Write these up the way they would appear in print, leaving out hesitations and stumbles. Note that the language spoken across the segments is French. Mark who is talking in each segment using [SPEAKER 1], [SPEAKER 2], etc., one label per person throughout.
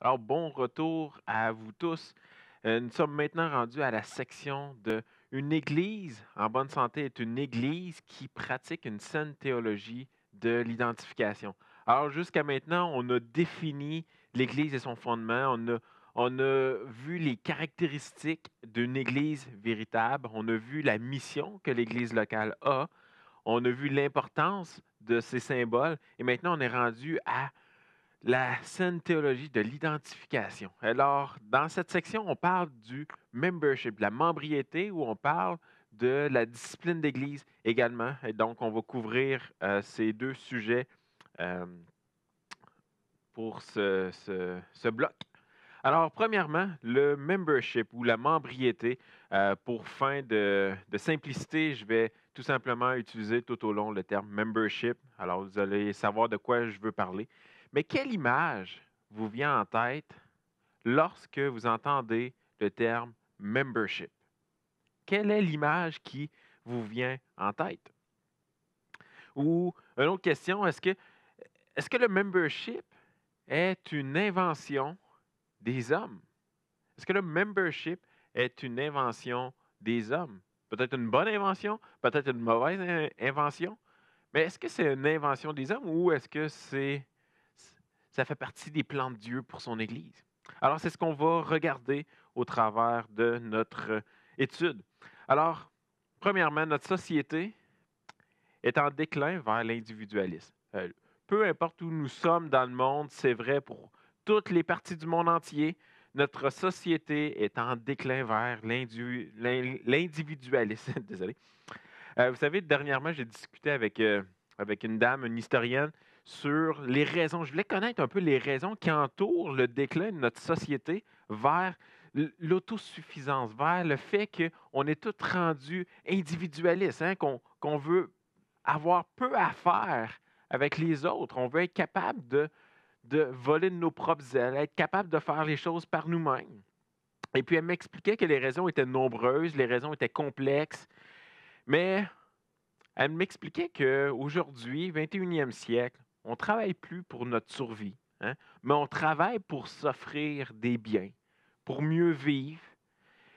[SPEAKER 1] Alors, bon retour à vous tous. Nous sommes maintenant rendus à la section de une église en bonne santé est une église qui pratique une saine théologie de l'identification. Alors, jusqu'à maintenant, on a défini l'église et son fondement. On a vu les caractéristiques d'une église véritable. On a vu la mission que l'église locale a. On a vu l'importance de ces symboles. Et maintenant, on est rendu à la saine théologie de l'identification. Alors, dans cette section, on parle du membership, de la membriété, où on parle de la discipline d'Église également. Et donc, on va couvrir ces deux sujets euh, pour ce bloc. Alors, premièrement, le membership ou la membriété. Pour fin de simplicité, je vais tout simplement utiliser tout au long le terme membership. Alors, vous allez savoir de quoi je veux parler. Mais quelle image vous vient en tête lorsque vous entendez le terme membership? Quelle est l'image qui vous vient en tête? Ou une autre question, est-ce que le membership est une invention des hommes? Est-ce que le membership est une invention des hommes? Peut-être une bonne invention, peut-être une mauvaise invention, mais est-ce que c'est une invention des hommes ou est-ce que ça fait partie des plans de Dieu pour son Église? Alors, c'est ce qu'on va regarder au travers de notre étude. Alors, premièrement, notre société est en déclin vers l'individualisme. Peu importe où nous sommes dans le monde, c'est vrai pour toutes les parties du monde entier, notre société est en déclin vers l'individualisme. Désolé. Vous savez, dernièrement, j'ai discuté avec une dame, une historienne, sur les raisons. Je voulais connaître un peu les raisons qui entourent le déclin de notre société vers l'autosuffisance, vers le fait qu'on est tous rendus individualistes, hein, qu'on veut avoir peu à faire avec les autres. On veut être capable de voler de nos propres ailes, être capable de faire les choses par nous-mêmes. Et puis, elle m'expliquait que les raisons étaient nombreuses, les raisons étaient complexes, mais elle m'expliquait qu'aujourd'hui, 21e siècle, on ne travaille plus pour notre survie, hein, mais on travaille pour s'offrir des biens, pour mieux vivre.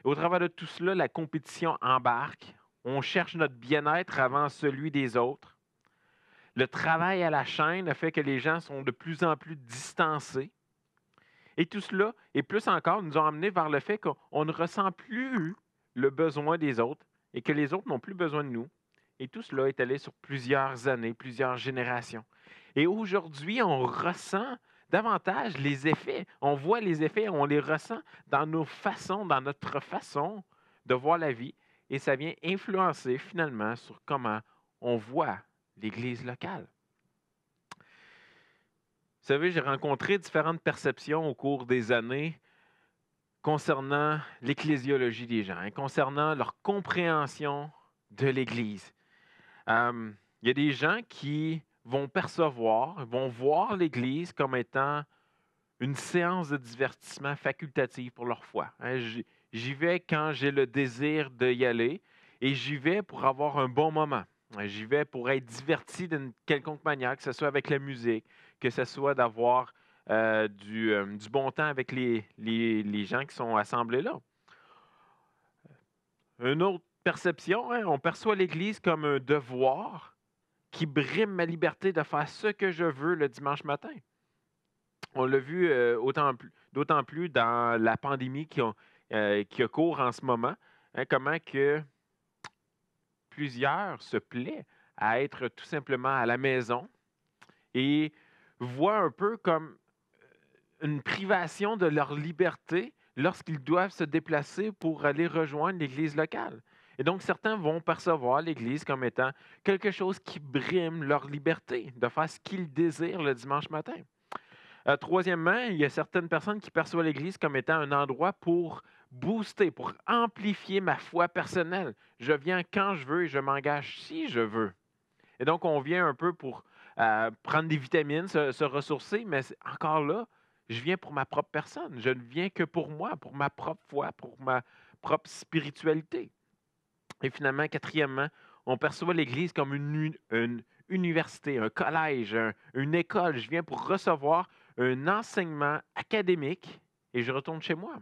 [SPEAKER 1] Et au travers de tout cela, la compétition embarque. On cherche notre bien-être avant celui des autres. Le travail à la chaîne a fait que les gens sont de plus en plus distancés. Et tout cela, et plus encore, nous ont amené vers le fait qu'on ne ressent plus le besoin des autres et que les autres n'ont plus besoin de nous. Et tout cela est allé sur plusieurs années, plusieurs générations. Et aujourd'hui, on ressent davantage les effets. On voit les effets, on les ressent dans nos façons, dans notre façon de voir la vie. Et ça vient influencer finalement sur comment on voit l'Église locale. Vous savez, j'ai rencontré différentes perceptions au cours des années concernant l'ecclésiologie des gens, hein, concernant leur compréhension de l'Église. Il y a des gens qui vont percevoir, vont voir l'Église comme étant une séance de divertissement facultative pour leur foi, hein. J'y vais quand j'ai le désir d'y aller et j'y vais pour avoir un bon moment. J'y vais pour être diverti d'une quelconque manière, que ce soit avec la musique, que ce soit d'avoir du bon temps avec les gens qui sont assemblés là. Une autre perception, hein, on perçoit l'Église comme un devoir qui brime ma liberté de faire ce que je veux le dimanche matin. On l'a vu d'autant plus dans la pandémie qui a cours en ce moment, hein, comment que plusieurs se plaient à être tout simplement à la maison et voient un peu comme une privation de leur liberté lorsqu'ils doivent se déplacer pour aller rejoindre l'Église locale. Et donc, certains vont percevoir l'Église comme étant quelque chose qui brime leur liberté de faire ce qu'ils désirent le dimanche matin. Troisièmement, il y a certaines personnes qui perçoivent l'Église comme étant un endroit pour booster, pour amplifier ma foi personnelle. Je viens quand je veux et je m'engage si je veux. Et donc, on vient un peu pour prendre des vitamines, se ressourcer, mais encore là, je viens pour ma propre personne. Je ne viens que pour moi, pour ma propre foi, pour ma propre spiritualité. Et finalement, quatrièmement, on perçoit l'Église comme une université, un collège, une école. Je viens pour recevoir un enseignement académique et je retourne chez moi.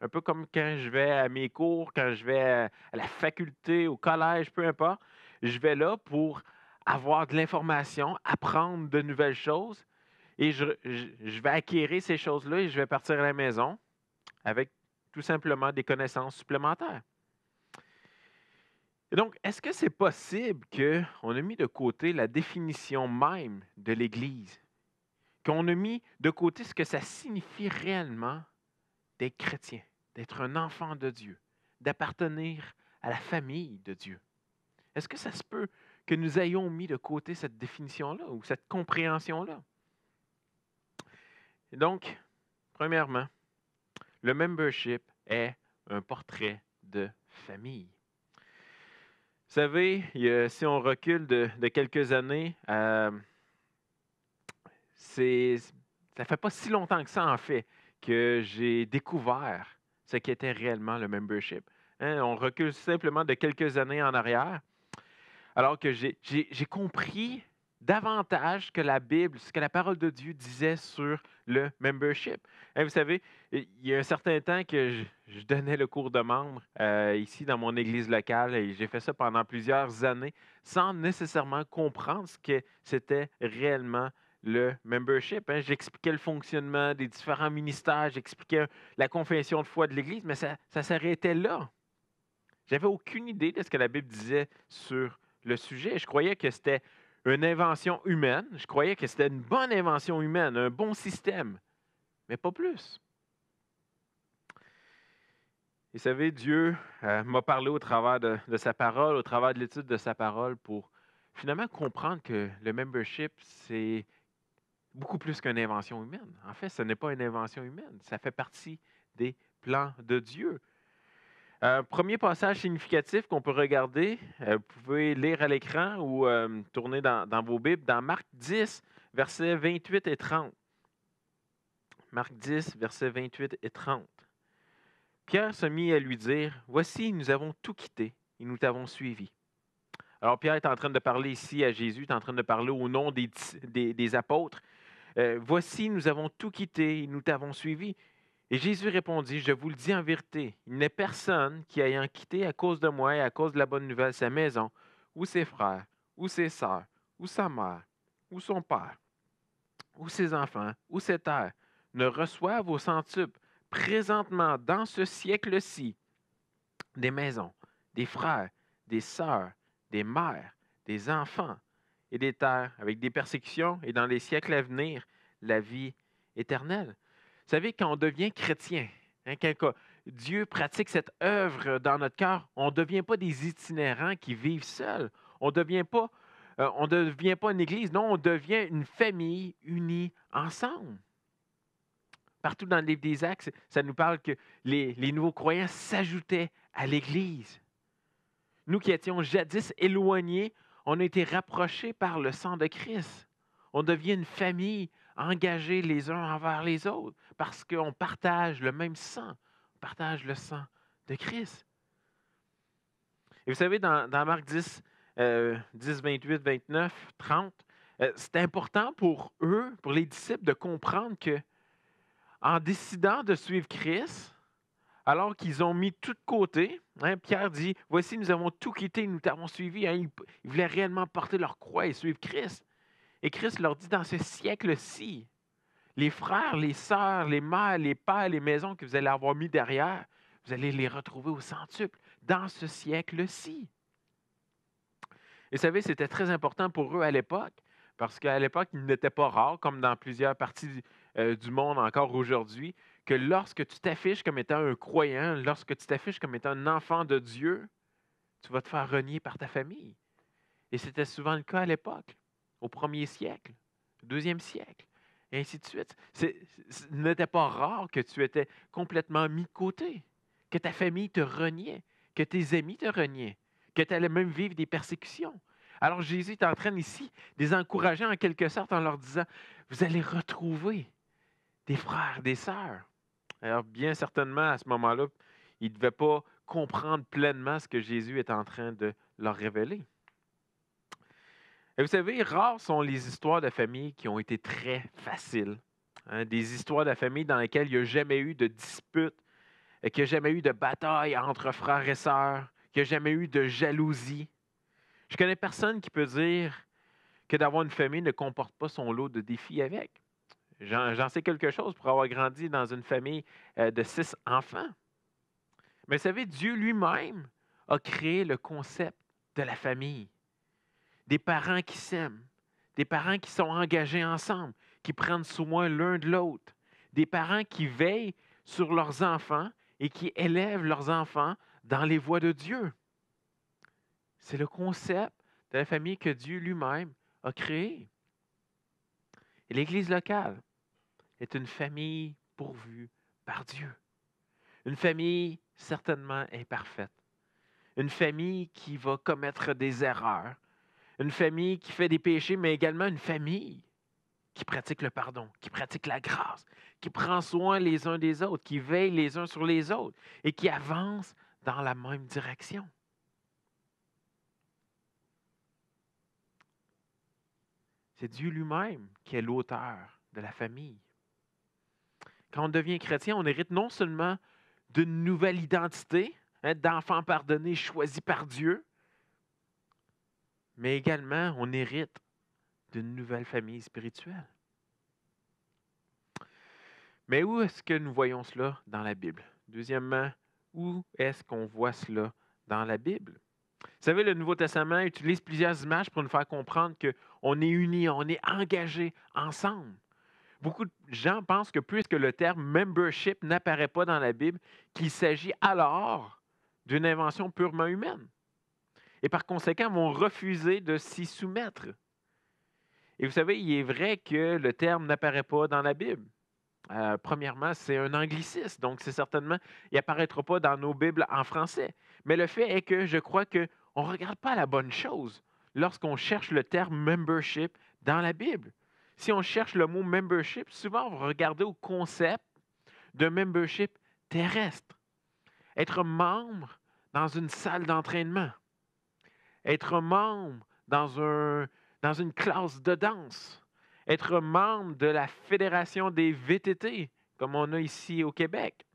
[SPEAKER 1] Un peu comme quand je vais à mes cours, quand je vais à la faculté, au collège, peu importe. Je vais là pour avoir de l'information, apprendre de nouvelles choses et je vais acquérir ces choses-là et je vais partir à la maison avec tout simplement des connaissances supplémentaires. Et donc, est-ce que c'est possible qu'on a mis de côté la définition même de l'Église? Qu'on a mis de côté ce que ça signifie réellement d'être chrétien, d'être un enfant de Dieu, d'appartenir à la famille de Dieu? Est-ce que ça se peut que nous ayons mis de côté cette définition-là ou cette compréhension-là? Et donc, premièrement, le membership est un portrait de famille. Vous savez, si on recule de quelques années, ça ne fait pas si longtemps que ça, en fait, que j'ai découvert ce qu'était réellement le membership. Hein, on recule simplement de quelques années en arrière, alors que j'ai compris davantage que la Bible, ce que la parole de Dieu disait sur le membership. Hein, vous savez, il y a un certain temps que je donnais le cours de membre ici dans mon église locale et j'ai fait ça pendant plusieurs années sans nécessairement comprendre ce que c'était réellement le membership. Hein. J'expliquais le fonctionnement des différents ministères, j'expliquais la confession de foi de l'Église, mais ça s'arrêtait là. J'avais aucune idée de ce que la Bible disait sur le sujet. Je croyais que c'était une invention humaine. Je croyais que c'était une bonne invention humaine, un bon système, mais pas plus. Et vous savez, Dieu m'a parlé au travers de sa parole, au travers de l'étude de sa parole, pour finalement comprendre que le membership, c'est beaucoup plus qu'une invention humaine. En fait, ce n'est pas une invention humaine. Ça fait partie des plans de Dieu. Premier passage significatif qu'on peut regarder, vous pouvez lire à l'écran ou tourner dans vos Bibles, dans Marc 10, versets 28 et 30. Marc 10, versets 28 et 30. Pierre se mit à lui dire, « Voici, nous avons tout quitté et nous t'avons suivi. » Alors Pierre est en train de parler ici à Jésus, il est en train de parler au nom des apôtres. Voici, nous avons tout quitté et nous t'avons suivi. Et Jésus répondit, je vous le dis en vérité, il n'est personne qui ayant quitté à cause de moi et à cause de la bonne nouvelle sa maison, ou ses frères, ou ses sœurs, ou sa mère, ou son père, ou ses enfants, ou ses terres, ne reçoivent au centuple présentement dans ce siècle-ci des maisons, des frères, des sœurs, des mères, des enfants et des terres avec des persécutions et dans les siècles à venir, la vie éternelle. Vous savez, quand on devient chrétien, hein, quand Dieu pratique cette œuvre dans notre cœur, on ne devient pas des itinérants qui vivent seuls. On ne devient pas une église, non, on devient une famille unie ensemble. Partout dans le livre des Actes, ça nous parle que les nouveaux croyants s'ajoutaient à l'Église. Nous qui étions jadis éloignés, on a été rapprochés par le sang de Christ. On devient une famille engagée les uns envers les autres parce qu'on partage le même sang. On partage le sang de Christ. Et vous savez, dans Marc 10, 28, 29, 30, c'est important pour eux, pour les disciples, de comprendre que en décidant de suivre Christ, alors qu'ils ont mis tout de côté, hein, Pierre dit, « Voici, nous avons tout quitté, nous t'avons suivi. Hein, » ils voulaient réellement porter leur croix et suivre Christ. Et Christ leur dit, dans ce siècle-ci, les frères, les sœurs, les mères, les pères, les maisons que vous allez avoir mis derrière, vous allez les retrouver au centuple, dans ce siècle-ci. Et vous savez, c'était très important pour eux à l'époque, parce qu'à l'époque, il n'était pas rare, comme dans plusieurs parties du monde encore aujourd'hui, que lorsque tu t'affiches comme étant un croyant, lorsque tu t'affiches comme étant un enfant de Dieu, tu vas te faire renier par ta famille. Et c'était souvent le cas à l'époque, au 1er siècle, au 2e siècle, et ainsi de suite. Ce n'était pas rare que tu étais complètement mis de côté, que ta famille te reniait, que tes amis te reniaient, que tu allais même vivre des persécutions. Alors Jésus est en train ici de les encourager en quelque sorte en leur disant, vous allez retrouver des frères, des sœurs. Alors bien certainement à ce moment-là, ils ne devaient pas comprendre pleinement ce que Jésus est en train de leur révéler. Et vous savez, rares sont les histoires de famille qui ont été très faciles. Hein, des histoires de famille dans lesquelles il n'y a jamais eu de dispute, et qu'il n'y a jamais eu de bataille entre frères et sœurs, qu'il n'y a jamais eu de jalousie. Je connais personne qui peut dire que d'avoir une famille ne comporte pas son lot de défis avec. J'en sais quelque chose pour avoir grandi dans une famille de 6 enfants. Mais vous savez, Dieu lui-même a créé le concept de la famille. Des parents qui s'aiment, des parents qui sont engagés ensemble, qui prennent soin l'un de l'autre, des parents qui veillent sur leurs enfants et qui élèvent leurs enfants dans les voies de Dieu. C'est le concept de la famille que Dieu lui-même a créé. Et l'Église locale est une famille pourvue par Dieu. Une famille certainement imparfaite. Une famille qui va commettre des erreurs. Une famille qui fait des péchés, mais également une famille qui pratique le pardon, qui pratique la grâce, qui prend soin les uns des autres, qui veille les uns sur les autres et qui avance dans la même direction. C'est Dieu lui-même qui est l'auteur de la famille. Quand on devient chrétien, on hérite non seulement d'une nouvelle identité, d'enfants pardonnés choisis par Dieu, mais également on hérite d'une nouvelle famille spirituelle. Mais où est-ce que nous voyons cela dans la Bible? Deuxièmement, où est-ce qu'on voit cela dans la Bible? Vous savez, le Nouveau Testament utilise plusieurs images pour nous faire comprendre qu'on est unis, on est engagés ensemble. Beaucoup de gens pensent que puisque le terme membership n'apparaît pas dans la Bible, qu'il s'agit alors d'une invention purement humaine. Et par conséquent, vont refuser de s'y soumettre. Et vous savez, il est vrai que le terme n'apparaît pas dans la Bible. Premièrement, c'est un anglicisme, donc c'est certainement, il n'apparaîtra pas dans nos Bibles en français. Mais le fait est que je crois qu'on ne regarde pas la bonne chose lorsqu'on cherche le terme membership dans la Bible. Si on cherche le mot membership, souvent on va regarder au concept de membership terrestre. Être membre dans une salle d'entraînement. Être membre dans une classe de danse. Être membre de la Fédération des VTT, comme on a ici au Québec.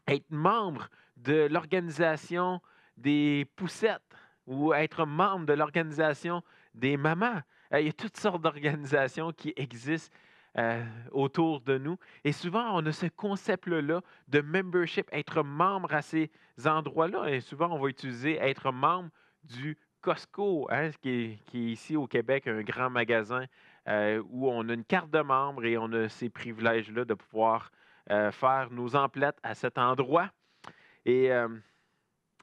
[SPEAKER 1] Être membre de l'organisation des poussettes ou être membre de l'organisation des mamans. Il y a toutes sortes d'organisations qui existent autour de nous. Et souvent, on a ce concept-là de membership, être membre à ces endroits-là. Et souvent, on va utiliser être membre du Costco, qui est ici au Québec, un grand magasin où on a une carte de membre et on a ces privilèges-là de pouvoir faire nos emplettes à cet endroit. Et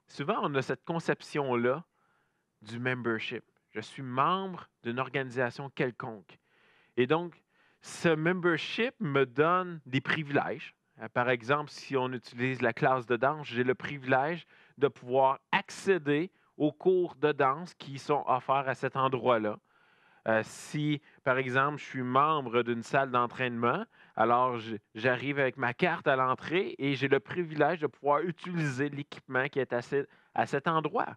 [SPEAKER 1] souvent, on a cette conception-là du membership. Je suis membre d'une organisation quelconque. Et donc, ce membership me donne des privilèges. Par exemple, si on utilise la classe de danse, j'ai le privilège de pouvoir accéder aux cours de danse qui sont offerts à cet endroit-là. Si, par exemple, je suis membre d'une salle d'entraînement, alors j'arrive avec ma carte à l'entrée et j'ai le privilège de pouvoir utiliser l'équipement qui est à cet endroit.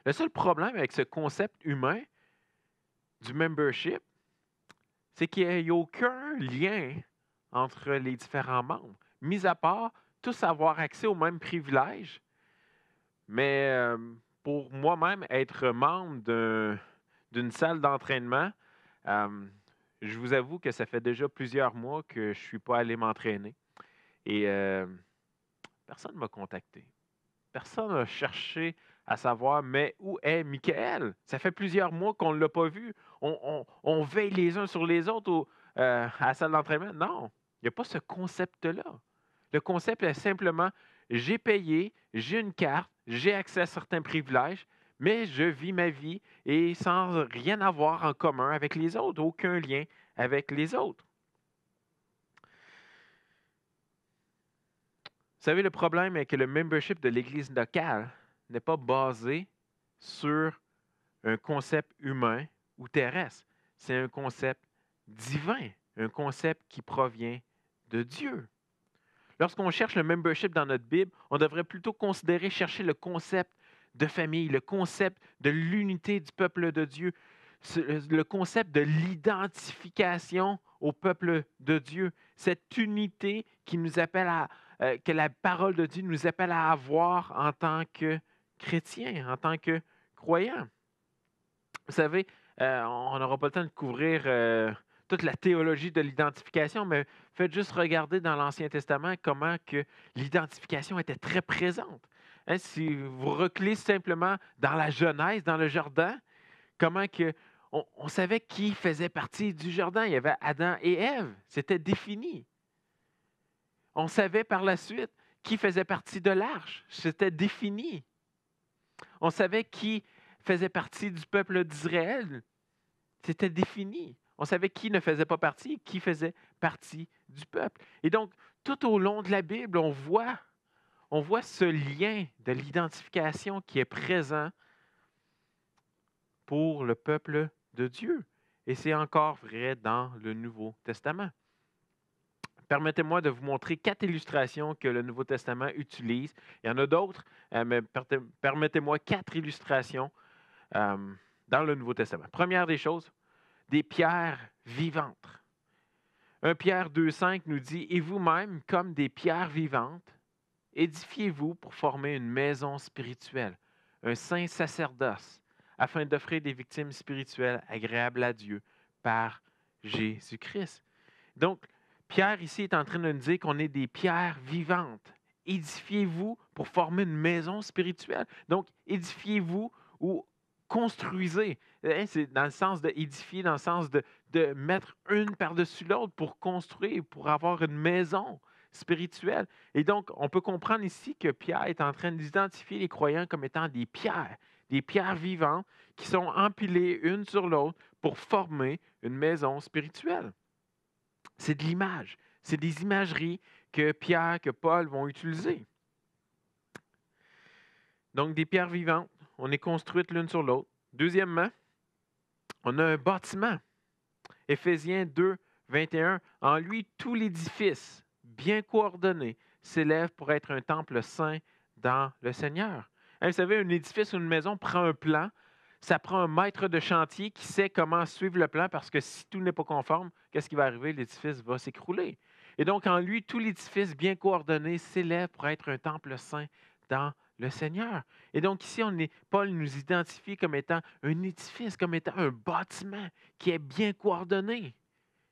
[SPEAKER 1] Le seul problème avec ce concept humain du membership, c'est qu'il n'y a aucun lien entre les différents membres, mis à part tous avoir accès aux mêmes privilèges. Mais pour moi-même, être membre d'une salle d'entraînement, je vous avoue que ça fait déjà plusieurs mois que je ne suis pas allé m'entraîner. Et personne ne m'a contacté. Personne n'a cherché à savoir, mais où est Michael? Ça fait plusieurs mois qu'on ne l'a pas vu. On veille les uns sur les autres à la salle d'entraînement. Non, il n'y a pas ce concept-là. Le concept est simplement, j'ai payé, j'ai une carte, j'ai accès à certains privilèges, mais je vis ma vie et sans rien avoir en commun avec les autres, aucun lien avec les autres. Vous savez, le problème est que le membership de l'Église locale n'est pas basé sur un concept humain ou terrestre. C'est un concept divin, un concept qui provient de Dieu. Lorsqu'on cherche le membership dans notre Bible, on devrait plutôt considérer chercher le concept de famille, le concept de l'unité du peuple de Dieu, le concept de l'identification au peuple de Dieu, cette unité qui nous appelle que la parole de Dieu nous appelle à avoir en tant que chrétiens, en tant que croyants. Vous savez, on n'aura pas le temps de couvrir toute la théologie de l'identification, mais faites juste regarder dans l'Ancien Testament comment que l'identification était très présente. Hein, si vous reculez simplement dans la Genèse, dans le jardin, comment que on savait qui faisait partie du jardin. Il y avait Adam et Ève. C'était défini. On savait par la suite qui faisait partie de l'arche. C'était défini. On savait qui faisait partie du peuple d'Israël. C'était défini. On savait qui ne faisait pas partie, qui faisait partie du peuple. Et donc, tout au long de la Bible, on voit ce lien de l'identification qui est présent pour le peuple de Dieu. Et c'est encore vrai dans le Nouveau Testament. Permettez-moi de vous montrer 4 illustrations que le Nouveau Testament utilise. Il y en a d'autres, mais permettez-moi 4 illustrations dans le Nouveau Testament. Première des choses, des pierres vivantes. 1 Pierre 2,5 nous dit « Et vous-même, comme des pierres vivantes, édifiez-vous pour former une maison spirituelle, un saint sacerdoce, afin d'offrir des victimes spirituelles agréables à Dieu par Jésus-Christ. » Donc, Pierre ici est en train de nous dire qu'on est des pierres vivantes. Édifiez-vous pour former une maison spirituelle. Donc, édifiez-vous ou construisez. C'est dans le sens d'édifier, dans le sens de mettre une par-dessus l'autre pour construire, pour avoir une maison spirituelle. Et donc, on peut comprendre ici que Pierre est en train d'identifier les croyants comme étant des pierres vivantes qui sont empilées une sur l'autre pour former une maison spirituelle. C'est de l'image. C'est des imageries que Pierre, que Paul vont utiliser. Donc, des pierres vivantes, on est construites l'une sur l'autre. Deuxièmement, on a un bâtiment. Éphésiens 2, 21. En lui, tout l'édifice, bien coordonné, s'élève pour être un temple saint dans le Seigneur. Hein, vous savez, un édifice ou une maison prend un plan. Ça prend un maître de chantier qui sait comment suivre le plan parce que si tout n'est pas conforme, qu'est-ce qui va arriver? L'édifice va s'écrouler. Et donc, en lui, tout l'édifice bien coordonné s'élève pour être un temple saint dans le Seigneur. Et donc, ici, Paul nous identifie comme étant un édifice, comme étant un bâtiment qui est bien coordonné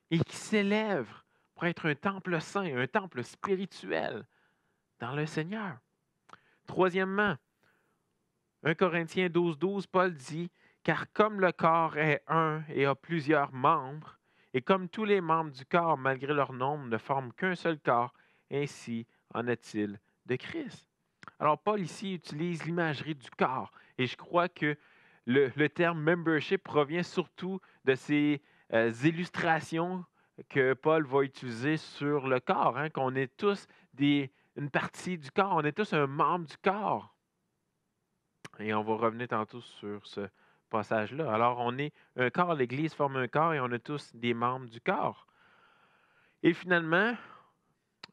[SPEAKER 1] et qui s'élève pour être un temple saint, un temple spirituel dans le Seigneur. Troisièmement, 1 Corinthiens 12, 12, Paul dit « Car comme le corps est un et a plusieurs membres, et comme tous les membres du corps, malgré leur nombre, ne forment qu'un seul corps, ainsi en est-il de Christ. » Alors, Paul ici utilise l'imagerie du corps, et je crois que le terme « membership » provient surtout de ces illustrations que Paul va utiliser sur le corps, hein, qu'on est tous une partie du corps, on est tous un membre du corps. Et on va revenir tantôt sur ce passage-là. Alors, on est un corps, l'Église forme un corps et on est tous des membres du corps. Et finalement,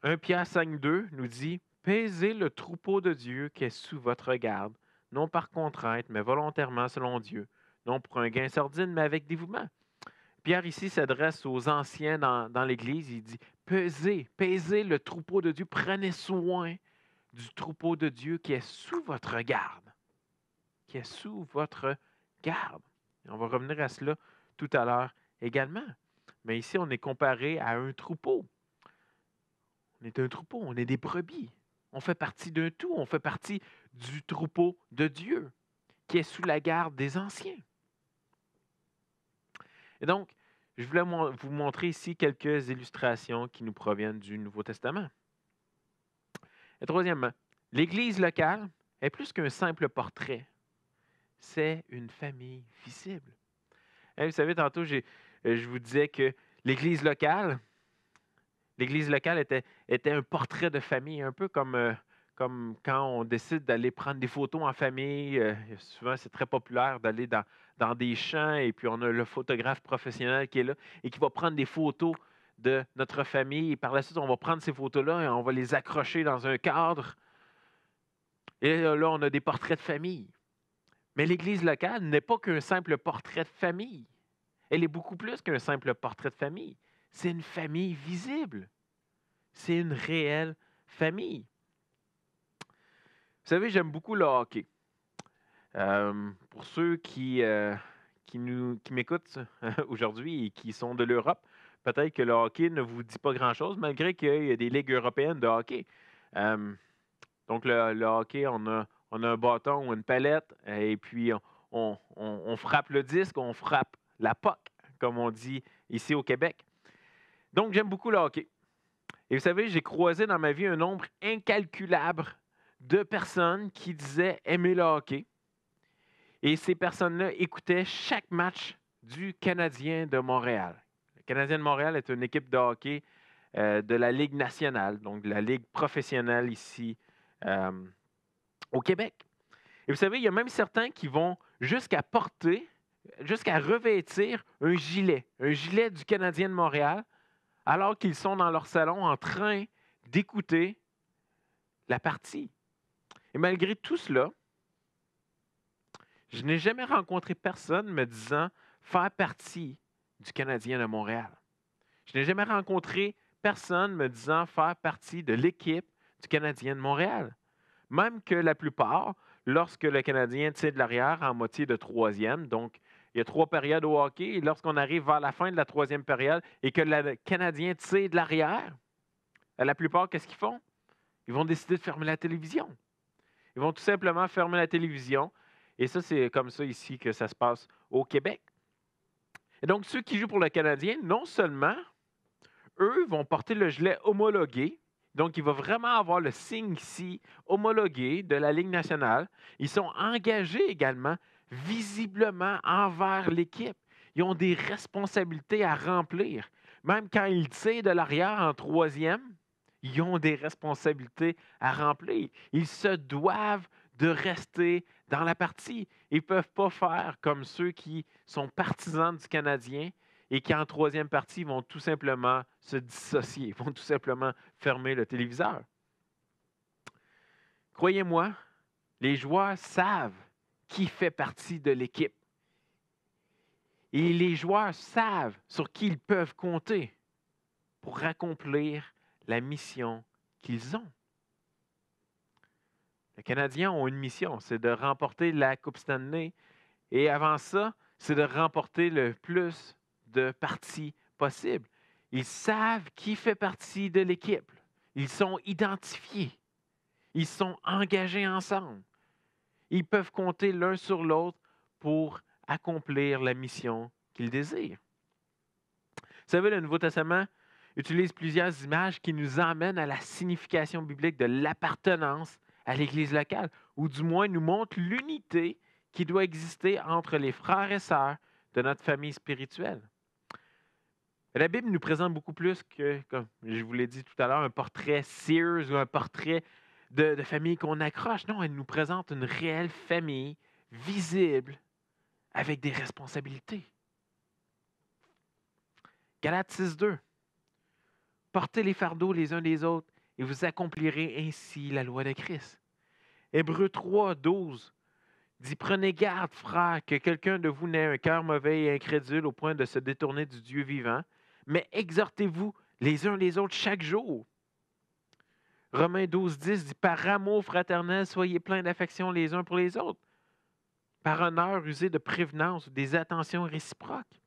[SPEAKER 1] 1 Pierre 5, 2 nous dit « Paisez le troupeau de Dieu qui est sous votre garde, non par contrainte, mais volontairement selon Dieu, non pour un gain sordide, mais avec dévouement. » Pierre ici s'adresse aux anciens dans l'Église. Il dit « Paisez le troupeau de Dieu, prenez soin du troupeau de Dieu qui est sous votre garde. » Qui est sous votre garde. Et on va revenir à cela tout à l'heure également. Mais ici, on est comparé à un troupeau. On est un troupeau, on est des brebis. On fait partie d'un tout, on fait partie du troupeau de Dieu qui est sous la garde des anciens. Et donc, je voulais vous montrer ici quelques illustrations qui nous proviennent du Nouveau Testament. Et troisièmement, l'Église locale est plus qu'un simple portrait. C'est une famille visible. Hein, vous savez, tantôt, je vous disais que l'Église locale était un portrait de famille, un peu comme quand on décide d'aller prendre des photos en famille. Souvent, c'est très populaire d'aller dans des champs et puis on a le photographe professionnel qui est là et qui va prendre des photos de notre famille. Et par la suite, on va prendre ces photos-là et on va les accrocher dans un cadre. Et là, on a des portraits de famille. Mais l'Église locale n'est pas qu'un simple portrait de famille. Elle est beaucoup plus qu'un simple portrait de famille. C'est une famille visible. C'est une réelle famille. Vous savez, j'aime beaucoup le hockey. Pour ceux qui m'écoutent aujourd'hui et qui sont de l'Europe, peut-être que le hockey ne vous dit pas grand-chose, malgré qu'il y a des ligues européennes de hockey. Donc, le hockey, on a un bâton ou une palette, et puis on frappe le disque, on frappe la puck, comme on dit ici au Québec. Donc, j'aime beaucoup le hockey. Et vous savez, j'ai croisé dans ma vie un nombre incalculable de personnes qui disaient aimer le hockey. Et ces personnes-là écoutaient chaque match du Canadien de Montréal. Le Canadien de Montréal est une équipe de hockey de la Ligue nationale, donc de la Ligue professionnelle ici au Québec. Et vous savez, il y a même certains qui vont jusqu'à revêtir un gilet du Canadien de Montréal, alors qu'ils sont dans leur salon en train d'écouter la partie. Et malgré tout cela, je n'ai jamais rencontré personne me disant faire partie du Canadien de Montréal. Je n'ai jamais rencontré personne me disant faire partie de l'équipe du Canadien de Montréal. Même que la plupart, lorsque le Canadien tire de l'arrière en moitié de troisième, donc il y a 3 périodes au hockey, et lorsqu'on arrive vers la fin de la 3e période et que le Canadien tire de l'arrière, la plupart, qu'est-ce qu'ils font? Ils vont décider de fermer la télévision. Ils vont tout simplement fermer la télévision. Et ça, c'est comme ça ici que ça se passe au Québec. Et donc, ceux qui jouent pour le Canadien, non seulement, eux vont porter le gilet homologué, donc il va vraiment avoir le signe ici homologué de la Ligue nationale. Ils sont engagés également visiblement envers l'équipe. Ils ont des responsabilités à remplir. Même quand ils tirent de l'arrière en 3e, ils ont des responsabilités à remplir. Ils se doivent de rester dans la partie. Ils ne peuvent pas faire comme ceux qui sont partisans du Canadien et qui, en 3e partie, vont tout simplement se dissocier, vont tout simplement fermer le téléviseur. Croyez-moi, les joueurs savent qui fait partie de l'équipe. Et les joueurs savent sur qui ils peuvent compter pour accomplir la mission qu'ils ont. Les Canadiens ont une mission, c'est de remporter la Coupe Stanley. Et avant ça, c'est de remporter le plus de parties possible. Ils savent qui fait partie de l'équipe. Ils sont identifiés. Ils sont engagés ensemble. Ils peuvent compter l'un sur l'autre pour accomplir la mission qu'ils désirent. Vous savez, le Nouveau Testament utilise plusieurs images qui nous emmènent à la signification biblique de l'appartenance à l'Église locale, ou du moins nous montre l'unité qui doit exister entre les frères et sœurs de notre famille spirituelle. La Bible nous présente beaucoup plus que, comme je vous l'ai dit tout à l'heure, un portrait Sears ou un portrait de famille qu'on accroche. Non, elle nous présente une réelle famille visible avec des responsabilités. Galates 6.2. Portez les fardeaux les uns des autres et vous accomplirez ainsi la loi de Christ. Hébreux 3.12 dit, prenez garde, frères, que quelqu'un de vous n'ait un cœur mauvais et incrédule au point de se détourner du Dieu vivant, mais exhortez-vous les uns les autres chaque jour. Romains 12.10 dit, par amour fraternel, soyez pleins d'affection les uns pour les autres. Par honneur, usez de prévenance ou des attentions réciproques.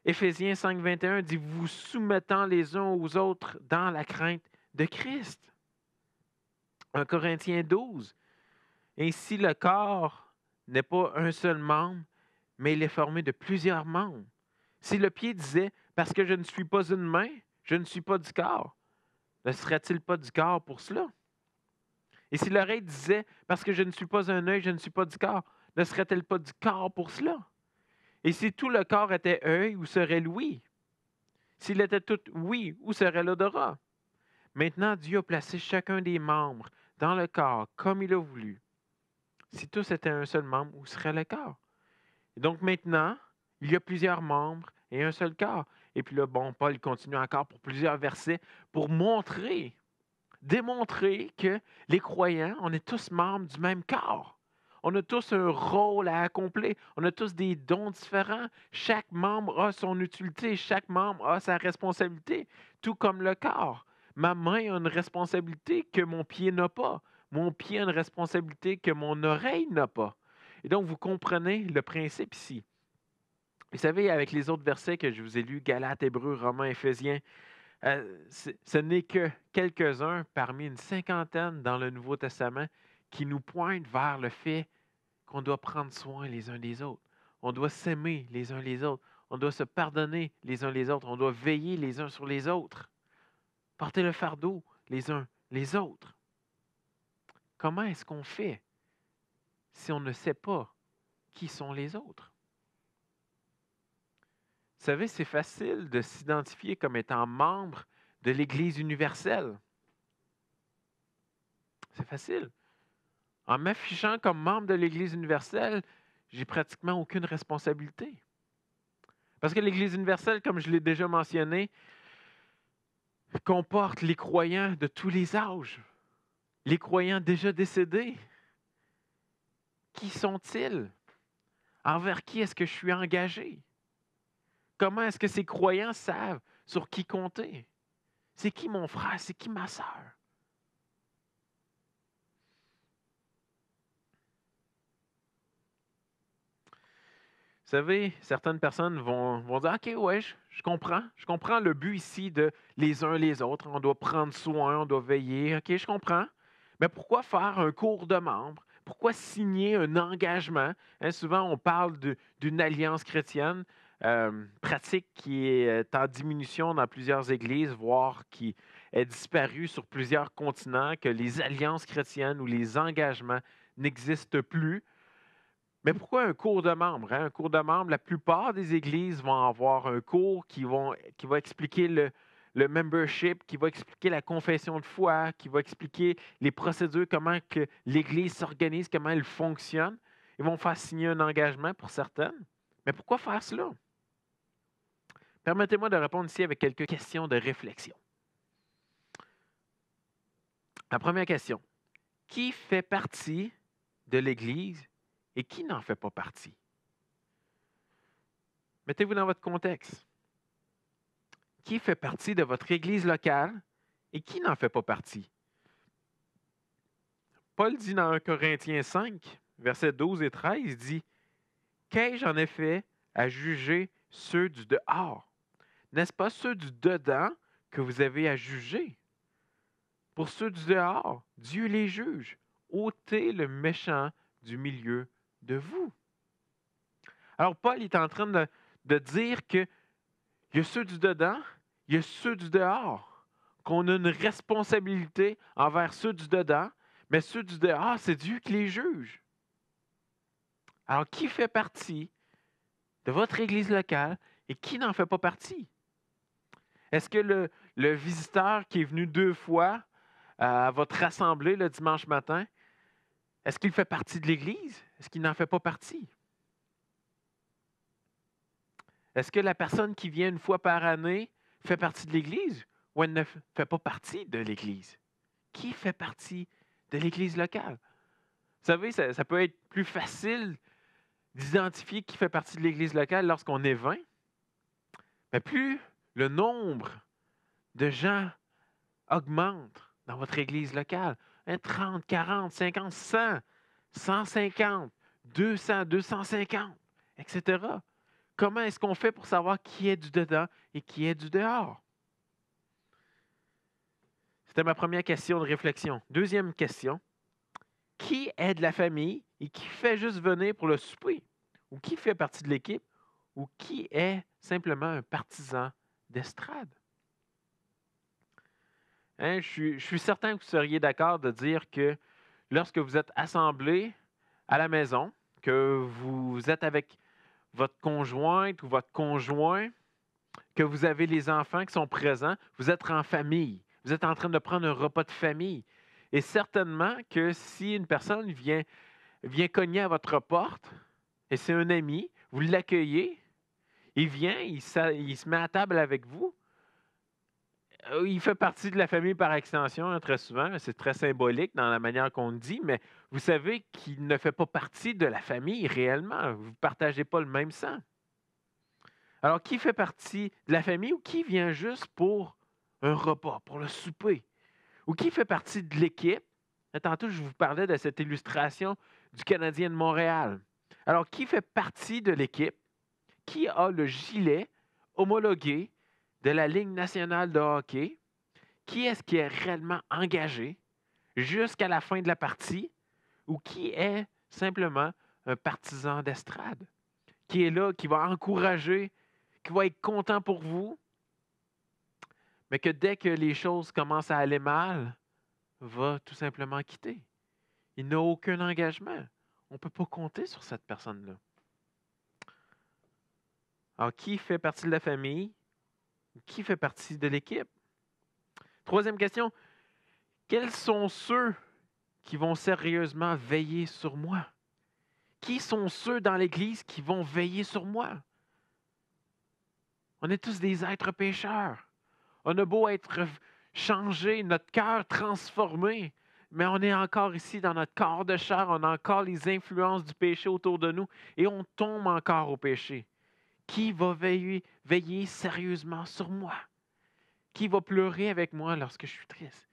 [SPEAKER 1] Éphésiens 5.21 dit, vous soumettant les uns aux autres dans la crainte de Christ. 1 Corinthiens 12. Ainsi, le corps n'est pas un seul membre, mais il est formé de plusieurs membres. Si le pied disait, parce que je ne suis pas une main, je ne suis pas du corps, ne serait-il pas du corps pour cela? Et si l'oreille disait, parce que je ne suis pas un œil, je ne suis pas du corps, ne serait-elle pas du corps pour cela? Et si tout le corps était œil, où serait l'ouïe? S'il était tout ouïe, où serait l'odorat? Maintenant, Dieu a placé chacun des membres dans le corps comme il a voulu. Si tous étaient un seul membre, où serait le corps? Et donc maintenant, il y a plusieurs membres et un seul corps. Et puis là, Paul continue encore pour plusieurs versets pour démontrer que les croyants, on est tous membres du même corps. On a tous un rôle à accomplir. On a tous des dons différents. Chaque membre a son utilité. Chaque membre a sa responsabilité, tout comme le corps. Ma main a une responsabilité que mon pied n'a pas. Mon pied a une responsabilité que mon oreille n'a pas. Et donc, vous comprenez le principe ici. Vous savez, avec les autres versets que je vous ai lus, Galates, Hébreux, Romains, Éphésiens, ce n'est que quelques-uns parmi une cinquantaine dans le Nouveau Testament qui nous pointent vers le fait qu'on doit prendre soin les uns des autres. On doit s'aimer les uns les autres. On doit se pardonner les uns les autres. On doit veiller les uns sur les autres. Porter le fardeau les uns les autres. Comment est-ce qu'on fait si on ne sait pas qui sont les autres? Vous savez, c'est facile de s'identifier comme étant membre de l'Église universelle. C'est facile. En m'affichant comme membre de l'Église universelle, j'ai pratiquement aucune responsabilité. Parce que l'Église universelle, comme je l'ai déjà mentionné, comporte les croyants de tous les âges, les croyants déjà décédés. Qui sont-ils? Envers qui est-ce que je suis engagé? Comment est-ce que ces croyants savent sur qui compter? C'est qui mon frère? C'est qui ma sœur? Vous savez, certaines personnes vont dire, OK, ouais, je comprends. Je comprends le but ici de les uns les autres. On doit prendre soin, on doit veiller. OK, je comprends. Mais pourquoi faire un cours de membres? Pourquoi signer un engagement? Hein, souvent, on parle d'une alliance chrétienne, pratique qui est en diminution dans plusieurs églises, voire qui est disparue sur plusieurs continents, que les alliances chrétiennes ou les engagements n'existent plus. Mais pourquoi un cours de membres? Hein? Un cours de membres, la plupart des églises vont avoir un cours qui va expliquer le membership, qui va expliquer la confession de foi, qui va expliquer les procédures, comment que l'Église s'organise, comment elle fonctionne. Ils vont faire signer un engagement pour certaines. Mais pourquoi faire cela? Permettez-moi de répondre ici avec quelques questions de réflexion. La première question. Qui fait partie de l'Église et qui n'en fait pas partie? Mettez-vous dans votre contexte. Qui fait partie de votre Église locale et qui n'en fait pas partie? Paul dit dans 1 Corinthiens 5, versets 12 et 13, il dit « Qu'ai-je en effet à juger ceux du dehors? N'est-ce pas ceux du dedans que vous avez à juger? Pour ceux du dehors, Dieu les juge. Ôtez le méchant du milieu de vous. » Alors Paul est en train de dire qu'il y a ceux du dedans, il y a ceux du dehors, qu'on a une responsabilité envers ceux du dedans, mais ceux du dehors, c'est Dieu qui les juge. Alors, qui fait partie de votre Église locale et qui n'en fait pas partie? Est-ce que le visiteur qui est venu 2 fois à votre assemblée le dimanche matin, est-ce qu'il fait partie de l'Église? Est-ce qu'il n'en fait pas partie? Est-ce que la personne qui vient une fois par année fait partie de l'Église ou elle ne fait pas partie de l'Église? Qui fait partie de l'Église locale? Vous savez, ça peut être plus facile d'identifier qui fait partie de l'Église locale lorsqu'on est 20, mais plus le nombre de gens augmente dans votre Église locale, 30, 40, 50, 100, 150, 200, 250, etc. Comment est-ce qu'on fait pour savoir qui est du dedans et qui est du dehors? C'était ma première question de réflexion. Deuxième question. Qui est de la famille et qui fait juste venir pour le souper? Ou qui fait partie de l'équipe? Ou qui est simplement un partisan d'estrade? Hein, je suis certain que vous seriez d'accord de dire que lorsque vous êtes assemblés à la maison, que vous êtes avec votre conjointe ou votre conjoint, que vous avez les enfants qui sont présents, vous êtes en famille. Vous êtes en train de prendre un repas de famille. Et certainement que si une personne vient cogner à votre porte, et c'est un ami, vous l'accueillez, il vient, il se met à table avec vous, il fait partie de la famille par extension, hein, très souvent. C'est très symbolique dans la manière qu'on le dit, mais vous savez qu'il ne fait pas partie de la famille réellement. Vous ne partagez pas le même sang. Alors, qui fait partie de la famille ou qui vient juste pour un repas, pour le souper? Ou qui fait partie de l'équipe? Tantôt, je vous parlais de cette illustration du Canadien de Montréal. Alors, qui fait partie de l'équipe? Qui a le gilet homologué de la Ligue nationale de hockey? Qui est-ce qui est réellement engagé jusqu'à la fin de la partie? Ou qui est simplement un partisan d'estrade? Qui est là, qui va encourager, qui va être content pour vous, mais que dès que les choses commencent à aller mal, va tout simplement quitter. Il n'a aucun engagement. On ne peut pas compter sur cette personne-là. Alors, qui fait partie de la famille? Qui fait partie de l'équipe? Troisième question, quels sont ceux qui vont sérieusement veiller sur moi? Qui sont ceux dans l'Église qui vont veiller sur moi? On est tous des êtres pécheurs. On a beau être changé, notre cœur transformé, mais on est encore ici dans notre corps de chair, on a encore les influences du péché autour de nous et on tombe encore au péché. Qui va veiller sérieusement sur moi? Qui va pleurer avec moi lorsque je suis triste?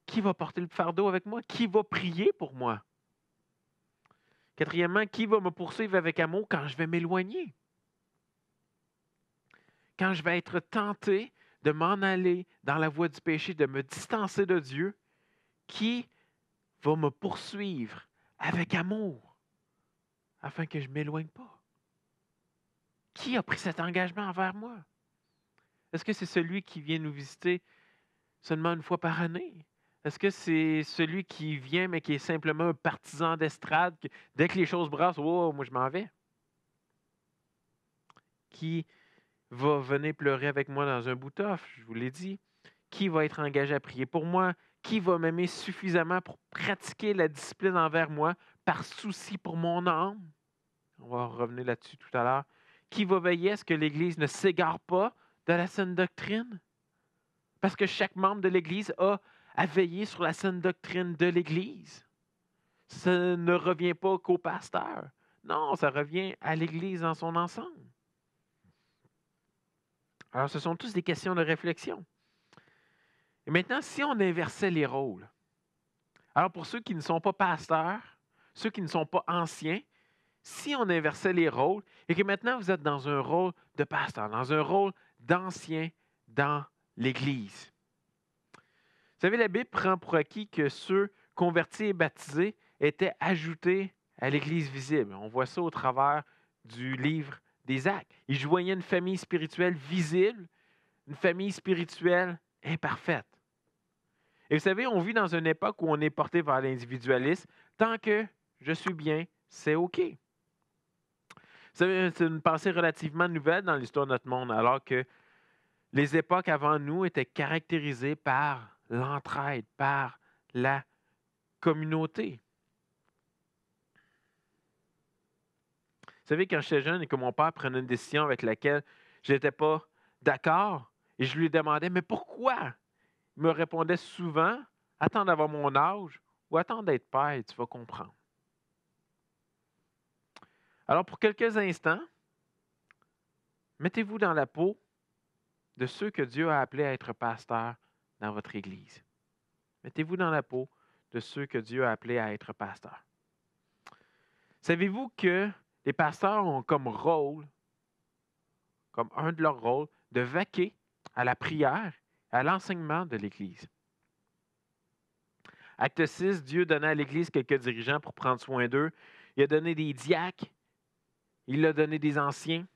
[SPEAKER 1] Qui va porter le fardeau avec moi? Qui va prier pour moi? Quatrièmement, qui va me poursuivre avec amour quand je vais m'éloigner? Quand je vais être tenté de m'en aller dans la voie du péché, de me distancer de Dieu, qui va me poursuivre avec amour afin que je ne m'éloigne pas? Qui a pris cet engagement envers moi? Est-ce que c'est celui qui vient nous visiter seulement une fois par année? Est-ce que c'est celui qui vient mais qui est simplement un partisan d'estrade, que dès que les choses brassent, oh, moi je m'en vais? Qui va venir pleurer avec moi dans un bout-off, je vous l'ai dit? Qui va être engagé à prier pour moi? Qui va m'aimer suffisamment pour pratiquer la discipline envers moi par souci pour mon âme? On va revenir là-dessus tout à l'heure. Qui va veiller à ce que l'Église ne s'égare pas de la saine doctrine? Parce que chaque membre de l'Église a à veiller sur la saine doctrine de l'Église. Ça ne revient pas qu'au pasteur. Non, ça revient à l'Église dans son ensemble. Alors, ce sont tous des questions de réflexion. Et maintenant, si on inversait les rôles, alors pour ceux qui ne sont pas pasteurs, ceux qui ne sont pas anciens, si on inversait les rôles et que maintenant vous êtes dans un rôle de pasteur, dans un rôle d'ancien dans l'Église. Vous savez, la Bible prend pour acquis que ceux convertis et baptisés étaient ajoutés à l'Église visible. On voit ça au travers du livre des Actes. Ils joignaient une famille spirituelle visible, une famille spirituelle imparfaite. Et vous savez, on vit dans une époque où on est porté vers l'individualisme. Tant que je suis bien, c'est OK. Vous savez, c'est une pensée relativement nouvelle dans l'histoire de notre monde, alors que les époques avant nous étaient caractérisées par l'entraide, par la communauté. Vous savez, quand j'étais jeune et que mon père prenait une décision avec laquelle je n'étais pas d'accord, et je lui demandais, mais pourquoi? Il me répondait souvent, attends d'avoir mon âge ou attends d'être père et tu vas comprendre. Alors, pour quelques instants, mettez-vous dans la peau de ceux que Dieu a appelés à être pasteurs dans votre Église. Mettez-vous dans la peau de ceux que Dieu a appelés à être pasteurs. Savez-vous que les pasteurs ont comme rôle, comme un de leurs rôles, de vaquer à la prière, à l'enseignement de l'Église? Acte 6, Dieu donnait à l'Église quelques dirigeants pour prendre soin d'eux. Il a donné des diacres, il a donné des anciens.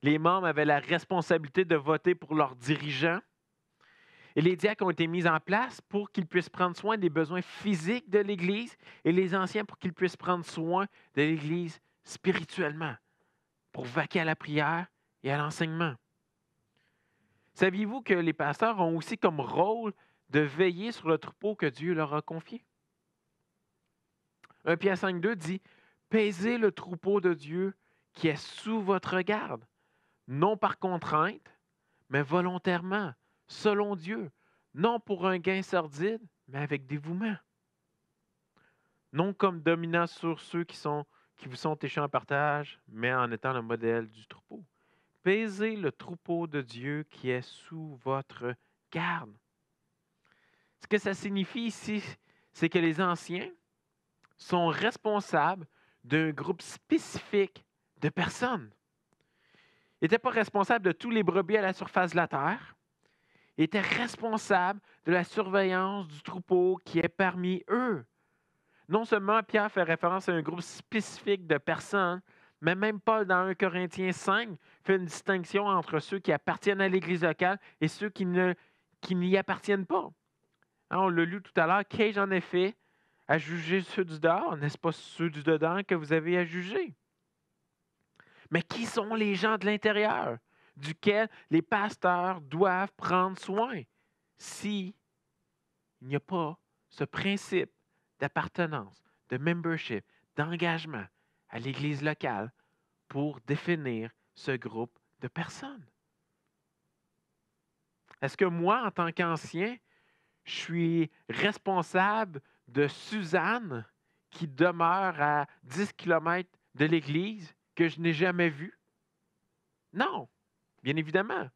[SPEAKER 1] Les membres avaient la responsabilité de voter pour leurs dirigeants. Et les diacres ont été mis en place pour qu'ils puissent prendre soin des besoins physiques de l'Église et les anciens pour qu'ils puissent prendre soin de l'Église spirituellement, pour vaquer à la prière et à l'enseignement. Saviez-vous que les pasteurs ont aussi comme rôle de veiller sur le troupeau que Dieu leur a confié? 1 Pierre 5,2 dit « Paisez le troupeau de Dieu qui est sous votre garde, non par contrainte, mais volontairement, selon Dieu, non pour un gain sordide, mais avec dévouement. Non comme dominant sur ceux qui vous sont échus en partage, mais en étant le modèle du troupeau. Paisez le troupeau de Dieu qui est sous votre garde. Ce que ça signifie ici, c'est que les anciens sont responsables d'un groupe spécifique de personnes. Ils n'étaient pas responsables de tous les brebis à la surface de la terre. Ils étaient responsables de la surveillance du troupeau qui est parmi eux. Non seulement Pierre fait référence à un groupe spécifique de personnes, mais même Paul, dans 1 Corinthiens 5, fait une distinction entre ceux qui appartiennent à l'Église locale et ceux qui n'y appartiennent pas. Hein, on l'a lu tout à l'heure, qu'ai-je en effet à juger ceux du dehors? N'est-ce pas ceux du dedans que vous avez à juger? Mais qui sont les gens de l'intérieur, duquel les pasteurs doivent prendre soin s'il n'y a pas ce principe d'appartenance, de membership, d'engagement à l'Église locale pour définir ce groupe de personnes? Est-ce que moi, en tant qu'ancien, je suis responsable de Suzanne qui demeure à 10 kilomètres de l'Église que je n'ai jamais vue? Non, bien évidemment.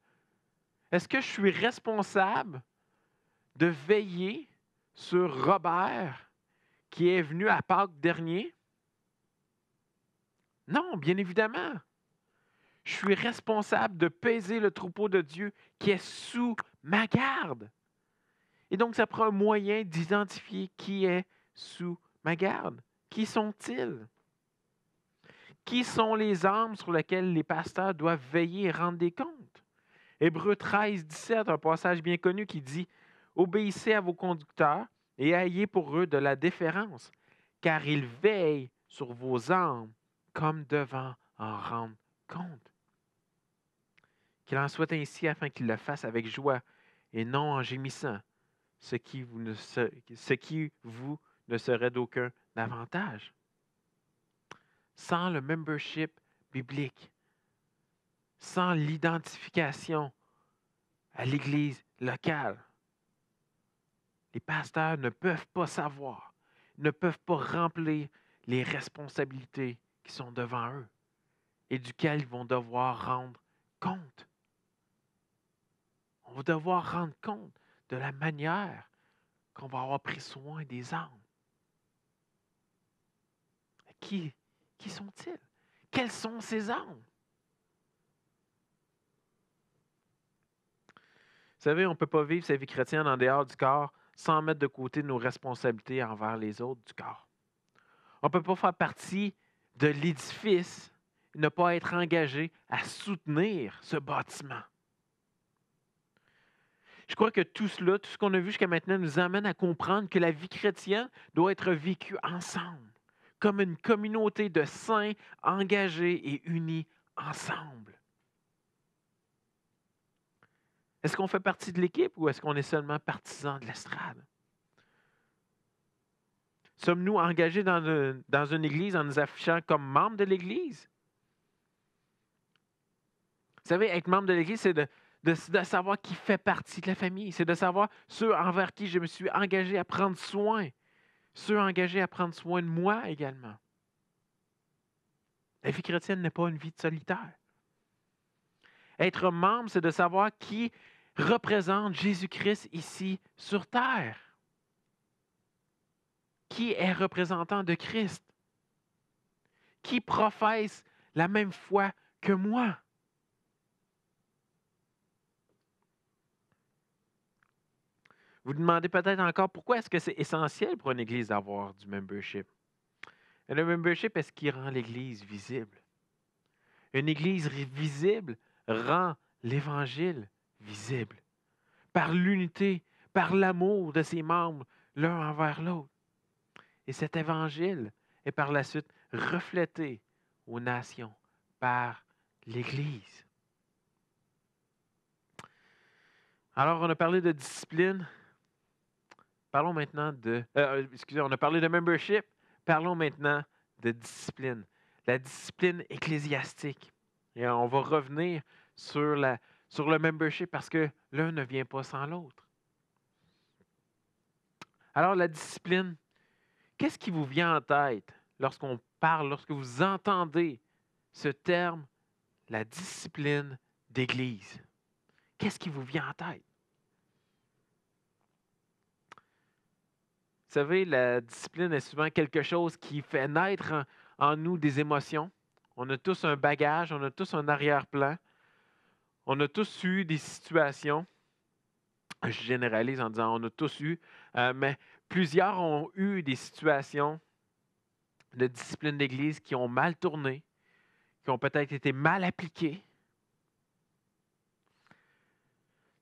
[SPEAKER 1] Est-ce que je suis responsable de veiller sur Robert qui est venu à Pâques dernier? Non, bien évidemment. Je suis responsable de peser le troupeau de Dieu qui est sous ma garde. Et donc, ça prend un moyen d'identifier qui est sous ma garde. Qui sont-ils? Qui sont les âmes sur lesquelles les pasteurs doivent veiller et rendre des comptes? Hébreux 13, 17, un passage bien connu qui dit « Obéissez à vos conducteurs et ayez pour eux de la déférence, car ils veillent sur vos âmes comme devant en rendre compte. » Qu'il en soit ainsi afin qu'ils le fassent avec joie et non en gémissant, ce qui vous ne serait d'aucun avantage. Sans le membership biblique, sans l'identification à l'Église locale, les pasteurs ne peuvent pas savoir, ne peuvent pas remplir les responsabilités qui sont devant eux et duquel ils vont devoir rendre compte. On va devoir rendre compte de la manière qu'on va avoir pris soin des âmes. Qui sont-ils? Quelles sont ces âmes? Vous savez, on ne peut pas vivre sa vie chrétienne en dehors du corps sans mettre de côté nos responsabilités envers les autres du corps. On ne peut pas faire partie de l'édifice et ne pas être engagé à soutenir ce bâtiment. Je crois que tout cela, tout ce qu'on a vu jusqu'à maintenant, nous amène à comprendre que la vie chrétienne doit être vécue ensemble, comme une communauté de saints engagés et unis ensemble. Est-ce qu'on fait partie de l'équipe ou est-ce qu'on est seulement partisan de l'estrade? Sommes-nous engagés dans une église en nous affichant comme membres de l'église? Vous savez, être membre de l'église, c'est de savoir qui fait partie de la famille. C'est de savoir ceux envers qui je me suis engagé à prendre soin. Ceux engagés à prendre soin de moi également. La vie chrétienne n'est pas une vie de solitaire. Être membre, c'est de savoir qui représente Jésus-Christ ici sur terre. Qui est représentant de Christ? Qui professe la même foi que moi? Vous demandez peut-être encore pourquoi est-ce que c'est essentiel pour une église d'avoir du membership? Et le membership est ce qui rend l'église visible. Une église visible rend l'évangile visible. Par l'unité, par l'amour de ses membres l'un envers l'autre. Et cet évangile est par la suite reflété aux nations par l'Église. Alors, on a parlé de discipline. Parlons maintenant on a parlé de membership. Parlons maintenant de discipline. La discipline ecclésiastique. Et on va revenir sur le membership parce que L'un ne vient pas sans l'autre. Alors la discipline, qu'est-ce qui vous vient en tête lorsqu'on parle, lorsque vous entendez ce terme, la discipline d'Église? Qu'est-ce qui vous vient en tête? Vous savez, la discipline est souvent quelque chose qui fait naître en nous des émotions. On a tous un bagage, on a tous un arrière-plan. On a tous eu des situations, je généralise en disant on a tous eu, mais plusieurs ont eu des situations de discipline d'Église qui ont mal tourné, qui ont peut-être été mal appliquées.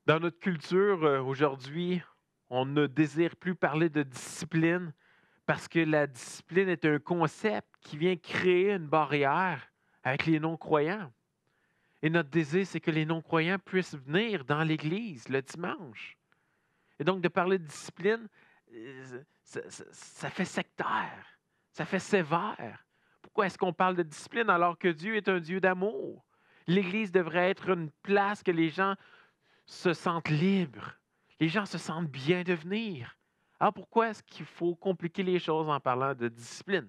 [SPEAKER 1] Dans notre culture, aujourd'hui, on ne désire plus parler de discipline parce que la discipline est un concept qui vient créer une barrière avec les non-croyants. Et notre désir, c'est que les non-croyants puissent venir dans l'Église le dimanche. Et donc, de parler de discipline, ça fait sectaire, ça fait sévère. Pourquoi est-ce qu'on parle de discipline alors que Dieu est un Dieu d'amour? L'Église devrait être une place que les gens se sentent libres, les gens se sentent bien de venir. Alors pourquoi est-ce qu'il faut compliquer les choses en parlant de discipline?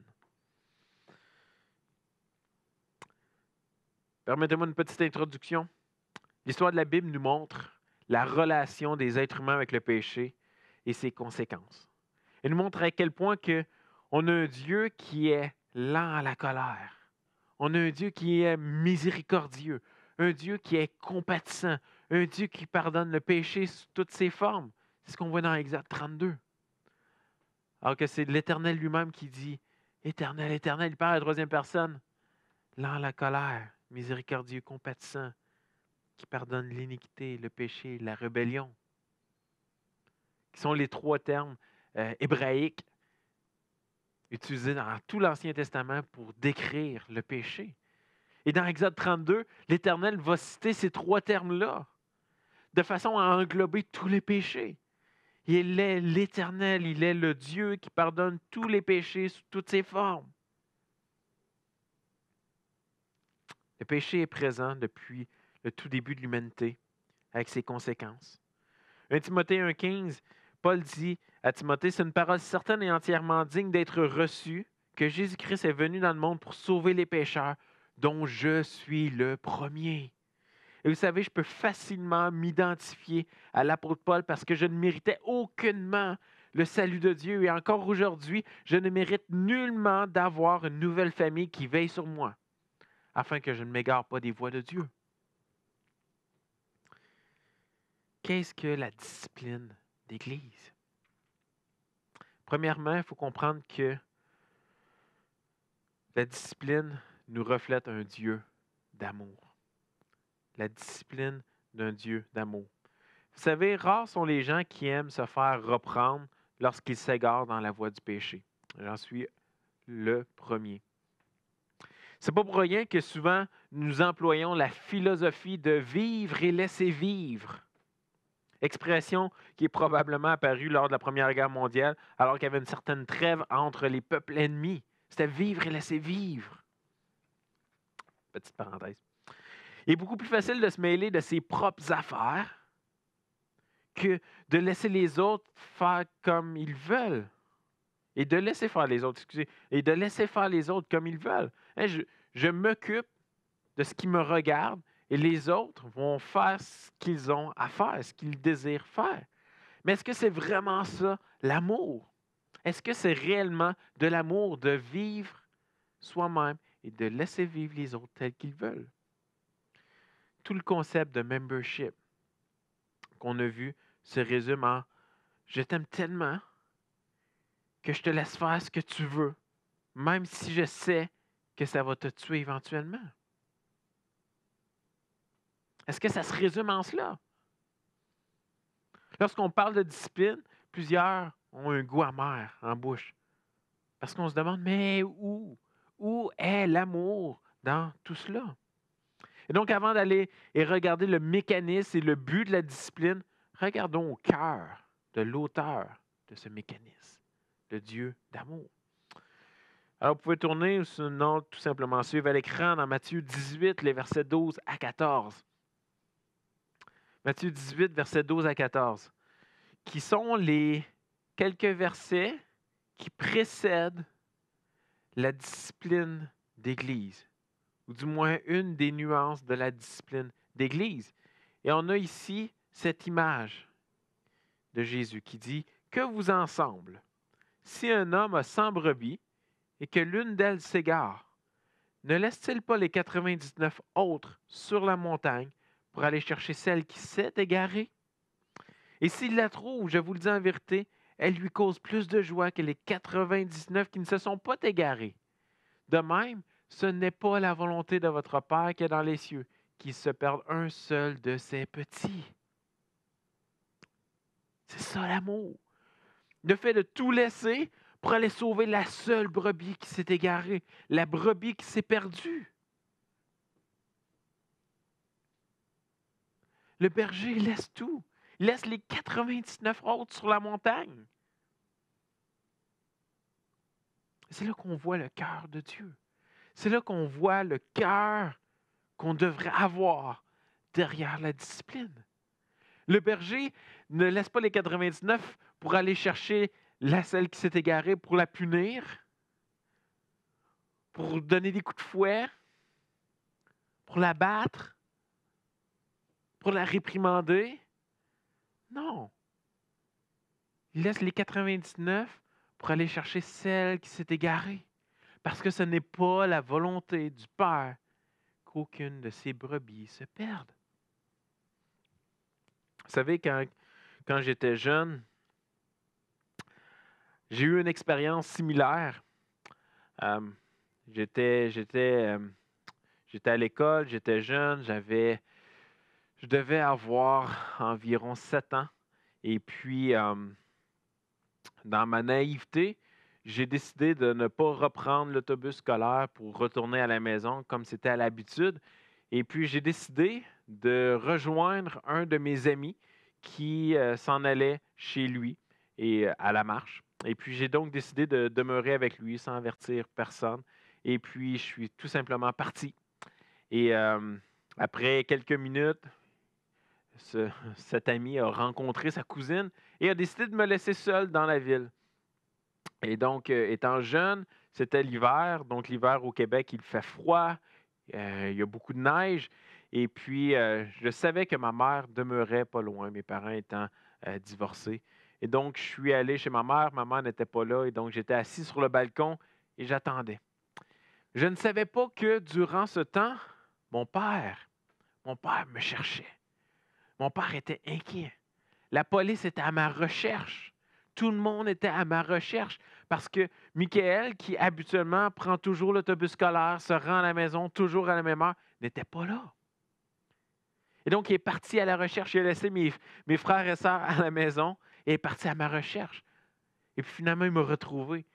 [SPEAKER 1] Permettez-moi une petite introduction. L'histoire de la Bible nous montre la relation des êtres humains avec le péché et ses conséquences. Elle nous montre à quel point on a un Dieu qui est lent à la colère. On a un Dieu qui est miséricordieux, un Dieu qui est compatissant, un Dieu qui pardonne le péché sous toutes ses formes. C'est ce qu'on voit dans Exode 32. Alors que c'est l'Éternel lui-même qui dit « Éternel, Éternel », il parle à la troisième personne, lent à la colère, miséricordieux, compatissant, qui pardonne l'iniquité, le péché, la rébellion, qui sont les trois termes hébraïques utilisés dans tout l'Ancien Testament pour décrire le péché. Et dans Exode 32, l'Éternel va citer ces trois termes-là de façon à englober tous les péchés. Il est l'Éternel, il est le Dieu qui pardonne tous les péchés sous toutes ses formes. Le péché est présent depuis le tout début de l'humanité, avec ses conséquences. 1 Timothée 1,15, Paul dit à Timothée, c'est une parole certaine et entièrement digne d'être reçue, que Jésus-Christ est venu dans le monde pour sauver les pécheurs, dont je suis le premier. Et vous savez, je peux facilement m'identifier à l'apôtre Paul parce que je ne méritais aucunement le salut de Dieu. Et encore aujourd'hui, je ne mérite nullement d'avoir une nouvelle famille qui veille sur moi, afin que je ne m'égare pas des voies de Dieu. Qu'est-ce que la discipline d'Église? Premièrement, il faut comprendre que la discipline nous reflète un Dieu d'amour. La discipline d'un Dieu d'amour. Vous savez, rares sont les gens qui aiment se faire reprendre lorsqu'ils s'égarent dans la voie du péché. J'en suis le premier. C'est pas pour rien que souvent nous employons la philosophie de vivre et laisser vivre. Expression qui est probablement apparue lors de la Première Guerre mondiale, alors qu'il y avait une certaine trêve entre les peuples ennemis. C'était vivre et laisser vivre. Petite parenthèse. Il est beaucoup plus facile de se mêler de ses propres affaires que de laisser les autres faire comme ils veulent. Et de laisser faire les autres, et de laisser faire les autres comme ils veulent. Hein, je m'occupe de ce qui me regarde et les autres vont faire ce qu'ils ont à faire, ce qu'ils désirent faire. Mais est-ce que c'est vraiment ça, l'amour? Est-ce que c'est réellement de l'amour de vivre soi-même et de laisser vivre les autres tels qu'ils veulent? Tout le concept de membership qu'on a vu se résume en « je t'aime tellement que je te laisse faire ce que tu veux, même si je sais que ça va te tuer éventuellement. » Est-ce que ça se résume en cela? Lorsqu'on parle de discipline, plusieurs ont un goût amer en bouche. Parce qu'on se demande, mais où? Où est l'amour dans tout cela? Et donc, avant d'aller et regarder le mécanisme et le but de la discipline, regardons au cœur de l'auteur de ce mécanisme, le Dieu d'amour. Alors, vous pouvez tourner ou sinon tout simplement suivre à l'écran dans Matthieu 18, les versets 12 à 14. Matthieu 18, versets 12 à 14, qui sont les quelques versets qui précèdent la discipline d'Église, ou du moins une des nuances de la discipline d'Église. Et on a ici cette image de Jésus qui dit « Que vous en semble, si un homme a 100 brebis et que l'une d'elles s'égare, ne laisse-t-il pas les 99 autres sur la montagne pour aller chercher celle qui s'est égarée? Et s'il la trouve, je vous le dis en vérité, elle lui cause plus de joie que les 99 qui ne se sont pas égarés. De même, ce n'est pas la volonté de votre Père qui est dans les cieux, qu'il se perde un seul de ses petits. » C'est ça l'amour. Le fait de tout laisser pour aller sauver la seule brebis qui s'est égarée, la brebis qui s'est perdue. Le berger laisse tout. Il laisse les 99 autres sur la montagne. C'est là qu'on voit le cœur de Dieu. C'est là qu'on voit le cœur qu'on devrait avoir derrière la discipline. Le berger ne laisse pas les 99 pour aller chercher celle qui s'est égarée, pour la punir, pour donner des coups de fouet, pour la battre, pour la réprimander. Non. Il laisse les 99 pour aller chercher celle qui s'est égarée. Parce que ce n'est pas la volonté du Père qu'aucune de ses brebis se perde. Vous savez, quand j'étais jeune, j'ai eu une expérience similaire. J'étais à l'école, j'étais jeune, je devais avoir environ 7 ans. Et puis, dans ma naïveté, j'ai décidé de ne pas reprendre l'autobus scolaire pour retourner à la maison comme c'était à l'habitude. Et puis, j'ai décidé de rejoindre un de mes amis qui s'en allait chez lui et à la marche. Et puis, j'ai donc décidé de demeurer avec lui sans avertir personne. Et puis, je suis tout simplement parti. Et après quelques minutes, cet ami a rencontré sa cousine et a décidé de me laisser seul dans la ville. Et donc, étant jeune, c'était l'hiver. Donc, l'hiver au Québec, il fait froid, il y a beaucoup de neige. Et puis, je savais que ma mère demeurait pas loin, mes parents étant divorcés. Et donc, je suis allé chez ma mère n'était pas là. Et donc, j'étais assis sur le balcon et j'attendais. Je ne savais pas que durant ce temps, mon père me cherchait. Mon père était inquiet. La police était à ma recherche. Tout le monde était à ma recherche parce que Michael, qui habituellement prend toujours l'autobus scolaire, se rend à la maison toujours à la même heure, n'était pas là. Et donc, il est parti à la recherche. Il a laissé mes frères et sœurs à la maison et est parti à ma recherche. Et puis finalement, il m'a retrouvé.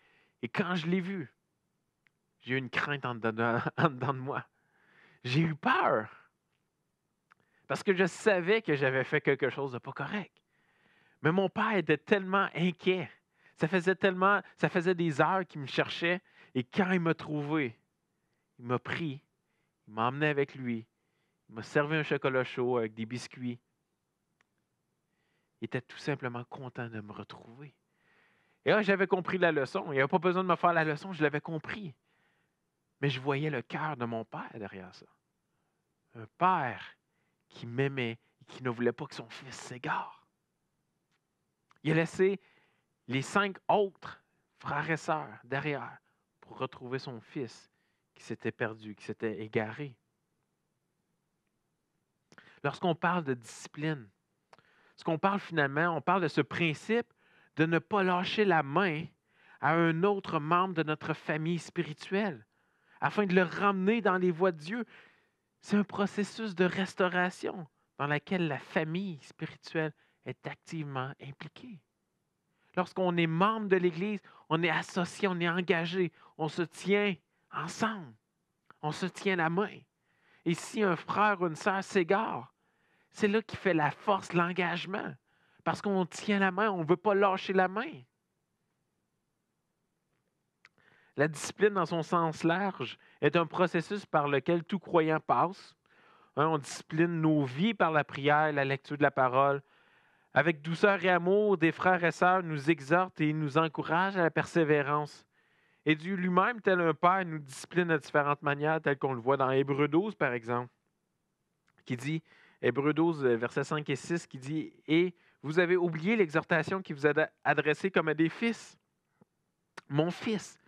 [SPEAKER 1] Et quand je l'ai vu, j'ai eu une crainte en dedans de moi. J'ai eu peur. Parce que je savais que j'avais fait quelque chose de pas correct. Mais mon père était tellement inquiet. Ça faisait des heures qu'il me cherchait. Et quand il m'a trouvé, il m'a pris, il m'a emmené avec lui. Il m'a servi un chocolat chaud avec des biscuits. Il était tout simplement content de me retrouver. Et là, j'avais compris la leçon. Il n'y avait pas besoin de me faire la leçon, je l'avais compris. Mais je voyais le cœur de mon père derrière ça. Un père qui m'aimait et qui ne voulait pas que son fils s'égare. Il a laissé les 5 autres frères et sœurs derrière pour retrouver son fils qui s'était perdu, qui s'était égaré. Lorsqu'on parle de discipline, ce qu'on parle finalement, on parle de ce principe de ne pas lâcher la main à un autre membre de notre famille spirituelle afin de le ramener dans les voies de Dieu. C'est un processus de restauration dans lequel la famille spirituelle est activement impliquée. Lorsqu'on est membre de l'Église, on est associé, on est engagé, on se tient ensemble, on se tient la main. Et si un frère ou une sœur s'égare, c'est là qui fait la force, l'engagement. Parce qu'on tient la main, on ne veut pas lâcher la main. La discipline, dans son sens large, est un processus par lequel tout croyant passe Hein, on discipline nos vies par la prière, la lecture de la parole. Avec douceur et amour, des frères et sœurs nous exhortent et nous encouragent à la persévérance. Et Dieu lui-même, tel un père, nous discipline de différentes manières, tel qu'on le voit dans Hébreux 12, par exemple, qui dit, Hébreux 12, versets 5 et 6, qui dit, « Et vous avez oublié l'exhortation qui vous a adressée comme à des fils. Mon fils,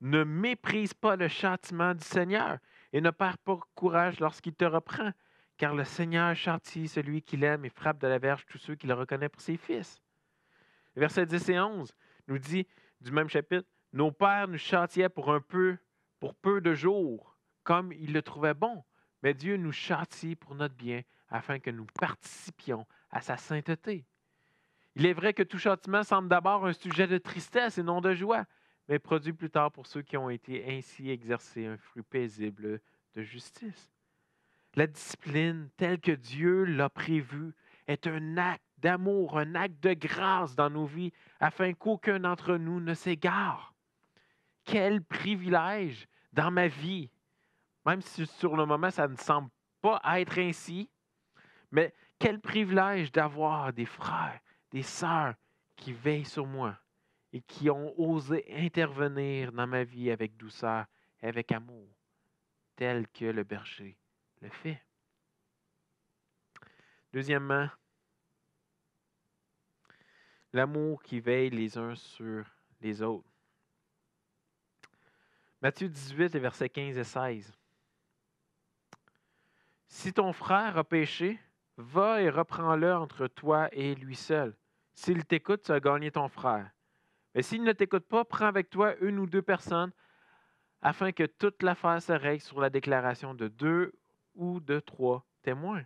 [SPEAKER 1] ne méprise pas le châtiment du Seigneur et ne perds pas courage lorsqu'il te reprend, car le Seigneur châtie celui qu'il aime et frappe de la verge tous ceux qui le reconnaissent pour ses fils. » Versets 10 et 11 nous dit, du même chapitre, « Nos pères nous châtiaient pour peu de jours, comme ils le trouvaient bon. Mais Dieu nous châtie pour notre bien, afin que nous participions à sa sainteté. Il est vrai que tout châtiment semble d'abord un sujet de tristesse et non de joie, mais produit plus tard pour ceux qui ont été ainsi exercés un fruit paisible de justice. La discipline, telle que Dieu l'a prévue, est un acte d'amour, un acte de grâce dans nos vies, afin qu'aucun d'entre nous ne s'égare. Quel privilège dans ma vie, même si sur le moment ça ne semble pas être ainsi, mais quel privilège d'avoir des frères, des sœurs qui veillent sur moi et qui ont osé intervenir dans ma vie avec douceur et avec amour, tel que le berger le fait. Deuxièmement, l'amour qui veille les uns sur les autres. Matthieu 18, les versets 15 et 16. « Si ton frère a péché, va et reprends-le entre toi et lui seul. S'il t'écoute, tu as gagné ton frère. Mais s'il ne t'écoute pas, prends avec toi une ou deux personnes afin que toute l'affaire se règle sur la déclaration de 2 ou de 3 témoins. »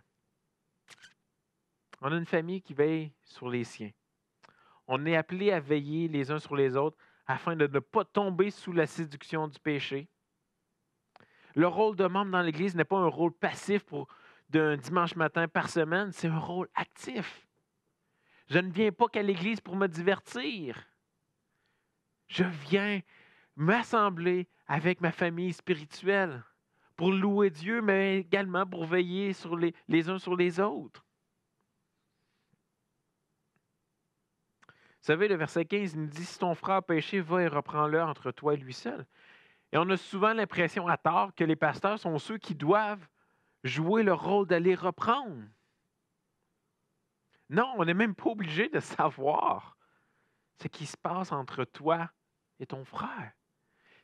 [SPEAKER 1] On a une famille qui veille sur les siens. On est appelé à veiller les uns sur les autres afin de ne pas tomber sous la séduction du péché. Le rôle de membre dans l'Église n'est pas un rôle passif d'un dimanche matin par semaine, c'est un rôle actif. Je ne viens pas qu'à l'Église pour me divertir. Je viens m'assembler avec ma famille spirituelle pour louer Dieu, mais également pour veiller sur les uns sur les autres. Vous savez, le verset 15 nous dit, « Si ton frère a péché, va et reprends-le entre toi et lui seul. » Et on a souvent l'impression à tort que les pasteurs sont ceux qui doivent jouer le rôle d'aller reprendre. Non, on n'est même pas obligé de savoir ce qui se passe entre toi et ton frère.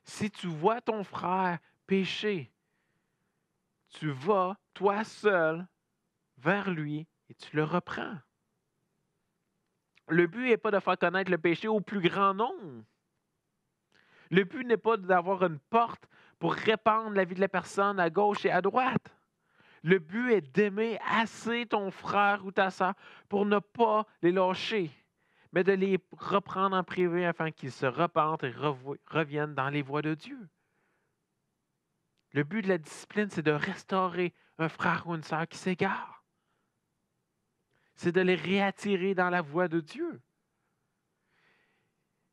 [SPEAKER 1] Si tu vois ton frère pécher, tu vas, toi seul, vers lui et tu le reprends. Le but n'est pas de faire connaître le péché au plus grand nombre. Le but n'est pas d'avoir une porte pour répandre la vie de la personne à gauche et à droite. Le but est d'aimer assez ton frère ou ta sœur pour ne pas les lâcher, mais de les reprendre en privé afin qu'ils se repentent et reviennent dans les voies de Dieu. Le but de la discipline, c'est de restaurer un frère ou une sœur qui s'égare. C'est de les réattirer dans la voie de Dieu.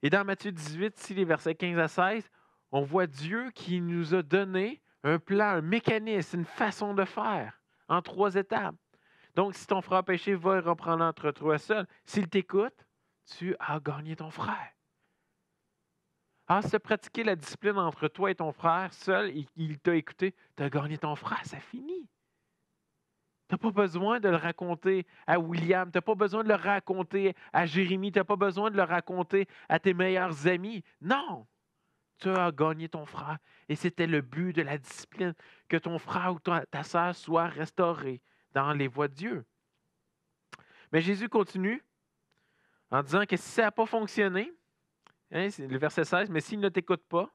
[SPEAKER 1] Et dans Matthieu 18, ici, les versets 15 à 16, on voit Dieu qui nous a donné un plan, un mécanisme, une façon de faire en 3 étapes. Donc, si ton frère a péché, va et reprendre entre toi seul. S'il t'écoute, tu as gagné ton frère. Alors, si tu as pratiqué la discipline entre toi et ton frère seul et il t'a écouté, tu as gagné ton frère, ça finit. Tu n'as pas besoin de le raconter à William, tu n'as pas besoin de le raconter à Jérémie, tu n'as pas besoin de le raconter à tes meilleurs amis. Non, tu as gagné ton frère. Et c'était le but de la discipline, que ton frère ou ta sœur soit restauré dans les voies de Dieu. Mais Jésus continue en disant que si ça n'a pas fonctionné, hein, c'est le verset 16, mais s'il ne t'écoute pas,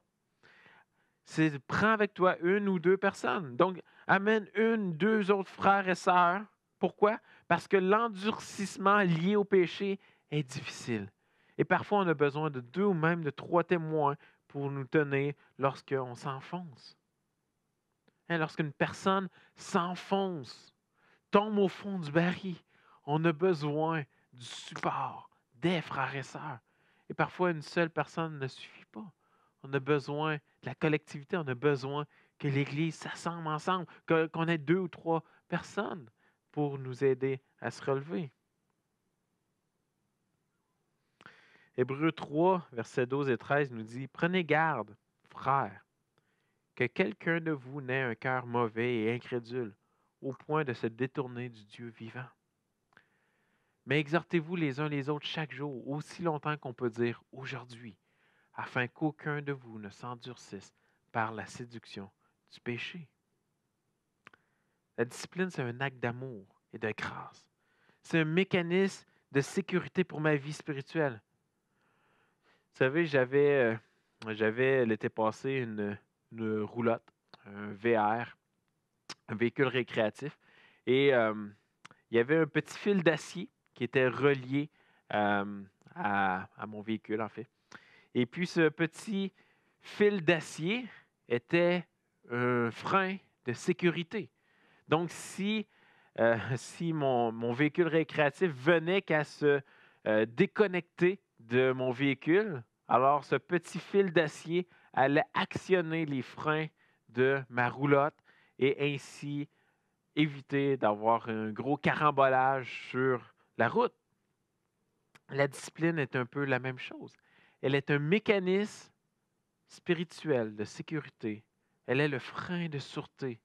[SPEAKER 1] c'est prends avec toi une ou deux personnes. Donc, amène une, deux autres frères et sœurs. Pourquoi? Parce que l'endurcissement lié au péché est difficile. Et parfois, on a besoin de 2 ou même de 3 témoins pour nous tenir lorsqu'on s'enfonce. Hein, lorsqu'une personne s'enfonce, tombe au fond du baril, on a besoin du support des frères et sœurs. Et parfois, une seule personne ne suffit pas. On a besoin de la collectivité, on a besoin que l'Église s'assemble ensemble, qu'on ait 2 ou 3 personne pour nous aider à se relever. Hébreux 3, versets 12 et 13 nous dit « Prenez garde, frères, que quelqu'un de vous n'ait un cœur mauvais et incrédule, au point de se détourner du Dieu vivant. Mais exhortez-vous les uns les autres chaque jour, aussi longtemps qu'on peut dire aujourd'hui, afin qu'aucun de vous ne s'endurcisse par la séduction du péché. » La discipline, c'est un acte d'amour et de grâce. C'est un mécanisme de sécurité pour ma vie spirituelle. Vous savez, j'avais l'été passé une roulotte, un VR, un véhicule récréatif, et il y avait un petit fil d'acier qui était relié à mon véhicule, en fait. Et puis, ce petit fil d'acier était un frein de sécurité. Donc, si mon véhicule récréatif venait qu'à se déconnecter de mon véhicule, alors ce petit fil d'acier allait actionner les freins de ma roulotte et ainsi éviter d'avoir un gros carambolage sur la route. La discipline est un peu la même chose. Elle est un mécanisme spirituel de sécurité. Elle est le frein de sûreté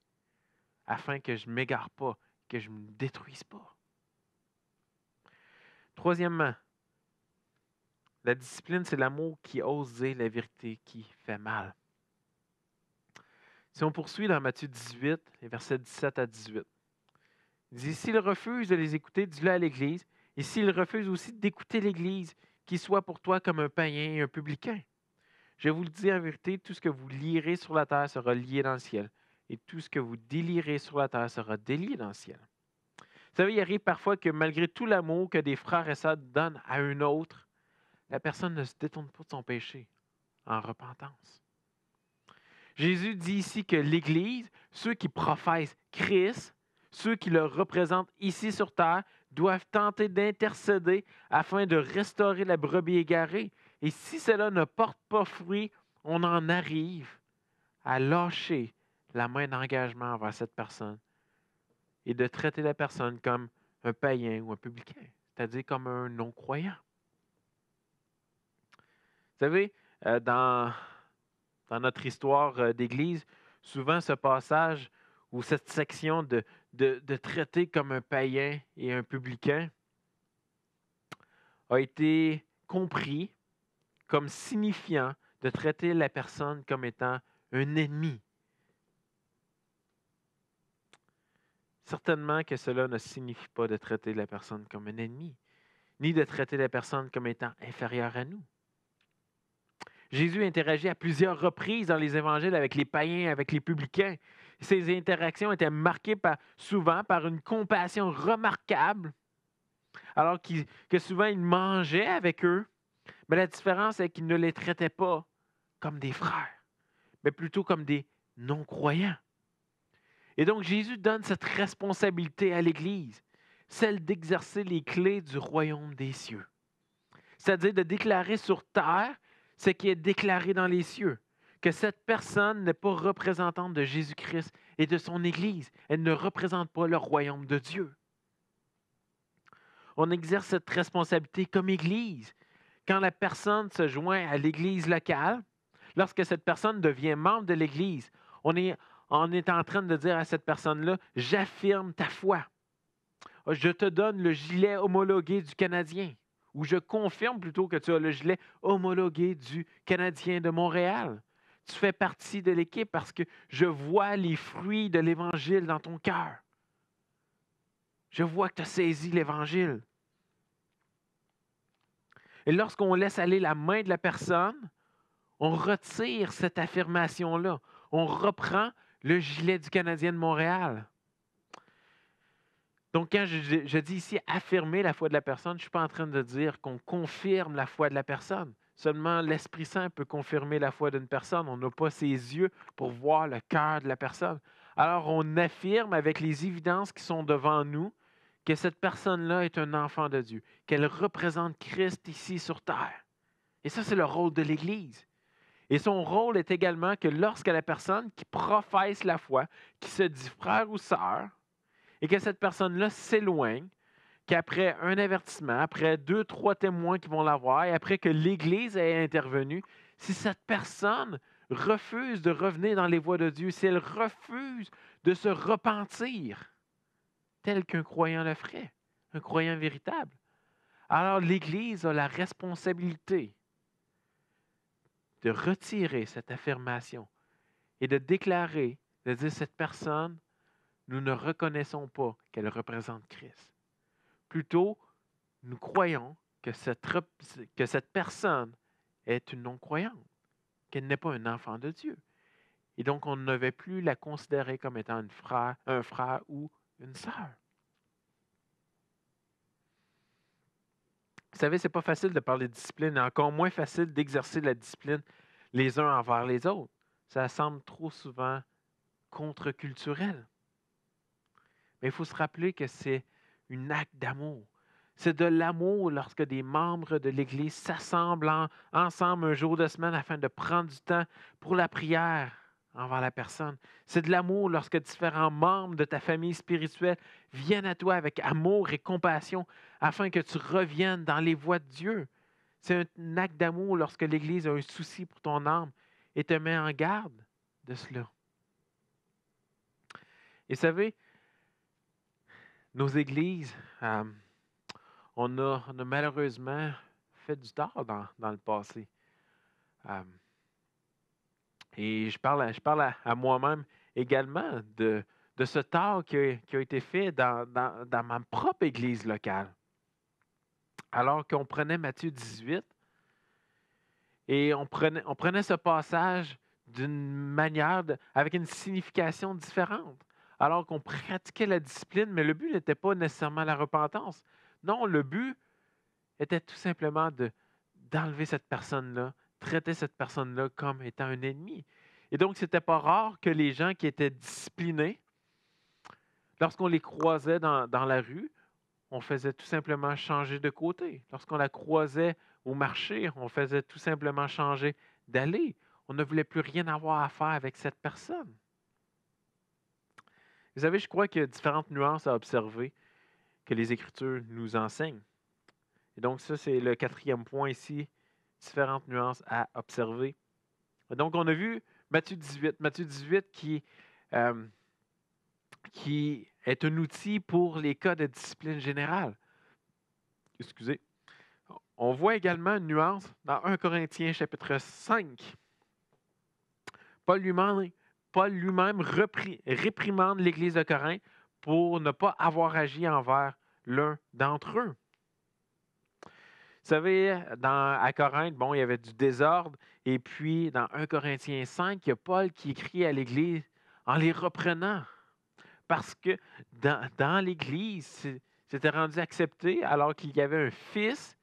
[SPEAKER 1] afin que je ne m'égare pas, que je ne me détruise pas. Troisièmement, la discipline, c'est l'amour qui ose dire la vérité qui fait mal. Si on poursuit dans Matthieu 18, les versets 17 à 18, il dit « S'il refuse de les écouter, dis-le à l'Église, et s'il refuse aussi d'écouter l'Église, qu'il soit pour toi comme un païen et un publicain. Je vous le dis en vérité, tout ce que vous lierez sur la terre sera lié dans le ciel, et tout ce que vous délierez sur la terre sera délié dans le ciel. » Vous savez, il arrive parfois que malgré tout l'amour que des frères et sœurs donnent à un autre, la personne ne se détourne pas de son péché en repentance. Jésus dit ici que l'Église, ceux qui professent Christ, ceux qui le représentent ici sur terre, doivent tenter d'intercéder afin de restaurer la brebis égarée. Et si cela ne porte pas fruit, on en arrive à lâcher la main d'engagement envers cette personne et de traiter la personne comme un païen ou un publicain, c'est-à-dire comme un non-croyant. Vous savez, dans notre histoire d'Église, souvent ce passage ou cette section de traiter comme un païen et un publicain a été compris comme signifiant de traiter la personne comme étant un ennemi. Certainement que cela ne signifie pas de traiter la personne comme un ennemi, ni de traiter la personne comme étant inférieure à nous. Jésus interagit à plusieurs reprises dans les évangiles avec les païens, avec les publicains. Ces interactions étaient marquées souvent par une compassion remarquable, alors que souvent il mangeait avec eux. Mais la différence est qu'il ne les traitait pas comme des frères, mais plutôt comme des non-croyants. Et donc Jésus donne cette responsabilité à l'Église, celle d'exercer les clés du royaume des cieux. C'est-à-dire de déclarer sur terre ce qui est déclaré dans les cieux, que cette personne n'est pas représentante de Jésus-Christ et de son Église. Elle ne représente pas le royaume de Dieu. On exerce cette responsabilité comme Église. Quand la personne se joint à l'Église locale, lorsque cette personne devient membre de l'Église, on est en train de dire à cette personne-là, « J'affirme ta foi. Je te donne le gilet homologué du Canadien. » Ou je confirme plutôt que tu as le gilet homologué du Canadien de Montréal. Tu fais partie de l'équipe parce que je vois les fruits de l'Évangile dans ton cœur. Je vois que tu as saisi l'Évangile. Et lorsqu'on laisse aller la main de la personne, on retire cette affirmation-là. On reprend le gilet du Canadien de Montréal. Donc, quand je dis ici affirmer la foi de la personne, je ne suis pas en train de dire qu'on confirme la foi de la personne. Seulement l'Esprit Saint peut confirmer la foi d'une personne. On n'a pas ses yeux pour voir le cœur de la personne. Alors, on affirme avec les évidences qui sont devant nous que cette personne-là est un enfant de Dieu, qu'elle représente Christ ici sur terre. Et ça, c'est le rôle de l'Église. Et son rôle est également que lorsque la personne qui professe la foi, qui se dit frère ou sœur, et que cette personne-là s'éloigne, qu'après un avertissement, après 2, 3 témoins qui vont l'avoir, et après que l'Église ait intervenu, si cette personne refuse de revenir dans les voies de Dieu, si elle refuse de se repentir, tel qu'un croyant le ferait, un croyant véritable, alors l'Église a la responsabilité de retirer cette affirmation et de déclarer, de dire cette personne, nous ne reconnaissons pas qu'elle représente Christ. Plutôt, nous croyons que cette personne est une non-croyante, qu'elle n'est pas un enfant de Dieu. Et donc, on ne va plus la considérer comme étant un frère ou une sœur. Vous savez, ce n'est pas facile de parler de discipline, et encore moins facile d'exercer la discipline les uns envers les autres. Ça semble trop souvent contre-culturel. Mais il faut se rappeler que c'est un acte d'amour. C'est de l'amour lorsque des membres de l'Église s'assemblent ensemble un jour de semaine afin de prendre du temps pour la prière envers la personne. C'est de l'amour lorsque différents membres de ta famille spirituelle viennent à toi avec amour et compassion afin que tu reviennes dans les voies de Dieu. C'est un acte d'amour lorsque l'Église a un souci pour ton âme et te met en garde de cela. Et vous savez, nos églises, on a malheureusement fait du tort dans le passé. Et je parle à moi-même également de ce tort qui a été fait dans ma propre église locale. Alors qu'on prenait Matthieu 18 et on prenait ce passage d'une manière, avec une signification différente. Alors qu'on pratiquait la discipline, mais le but n'était pas nécessairement la repentance. Non, le but était tout simplement d'enlever cette personne-là, traiter cette personne-là comme étant un ennemi. Et donc, ce n'était pas rare que les gens qui étaient disciplinés, lorsqu'on les croisait dans la rue, on faisait tout simplement changer de côté. Lorsqu'on la croisait au marché, on faisait tout simplement changer d'aller. On ne voulait plus rien avoir à faire avec cette personne. Vous savez, je crois qu'il y a différentes nuances à observer que les Écritures nous enseignent. Et donc, ça, c'est le 4e point ici, différentes nuances à observer. Et donc, on a vu Matthieu 18. Matthieu 18 qui est un outil pour les cas de discipline générale. Excusez. On voit également une nuance dans 1 Corinthiens chapitre 5. Paul lui-même réprimande l'Église de Corinthe pour ne pas avoir agi envers l'un d'entre eux. Vous savez, à Corinthe, il y avait du désordre. Et puis, dans 1 Corinthiens 5, il y a Paul qui écrit à l'Église en les reprenant. Parce que dans l'Église, c'était rendu accepté alors qu'il y avait un fils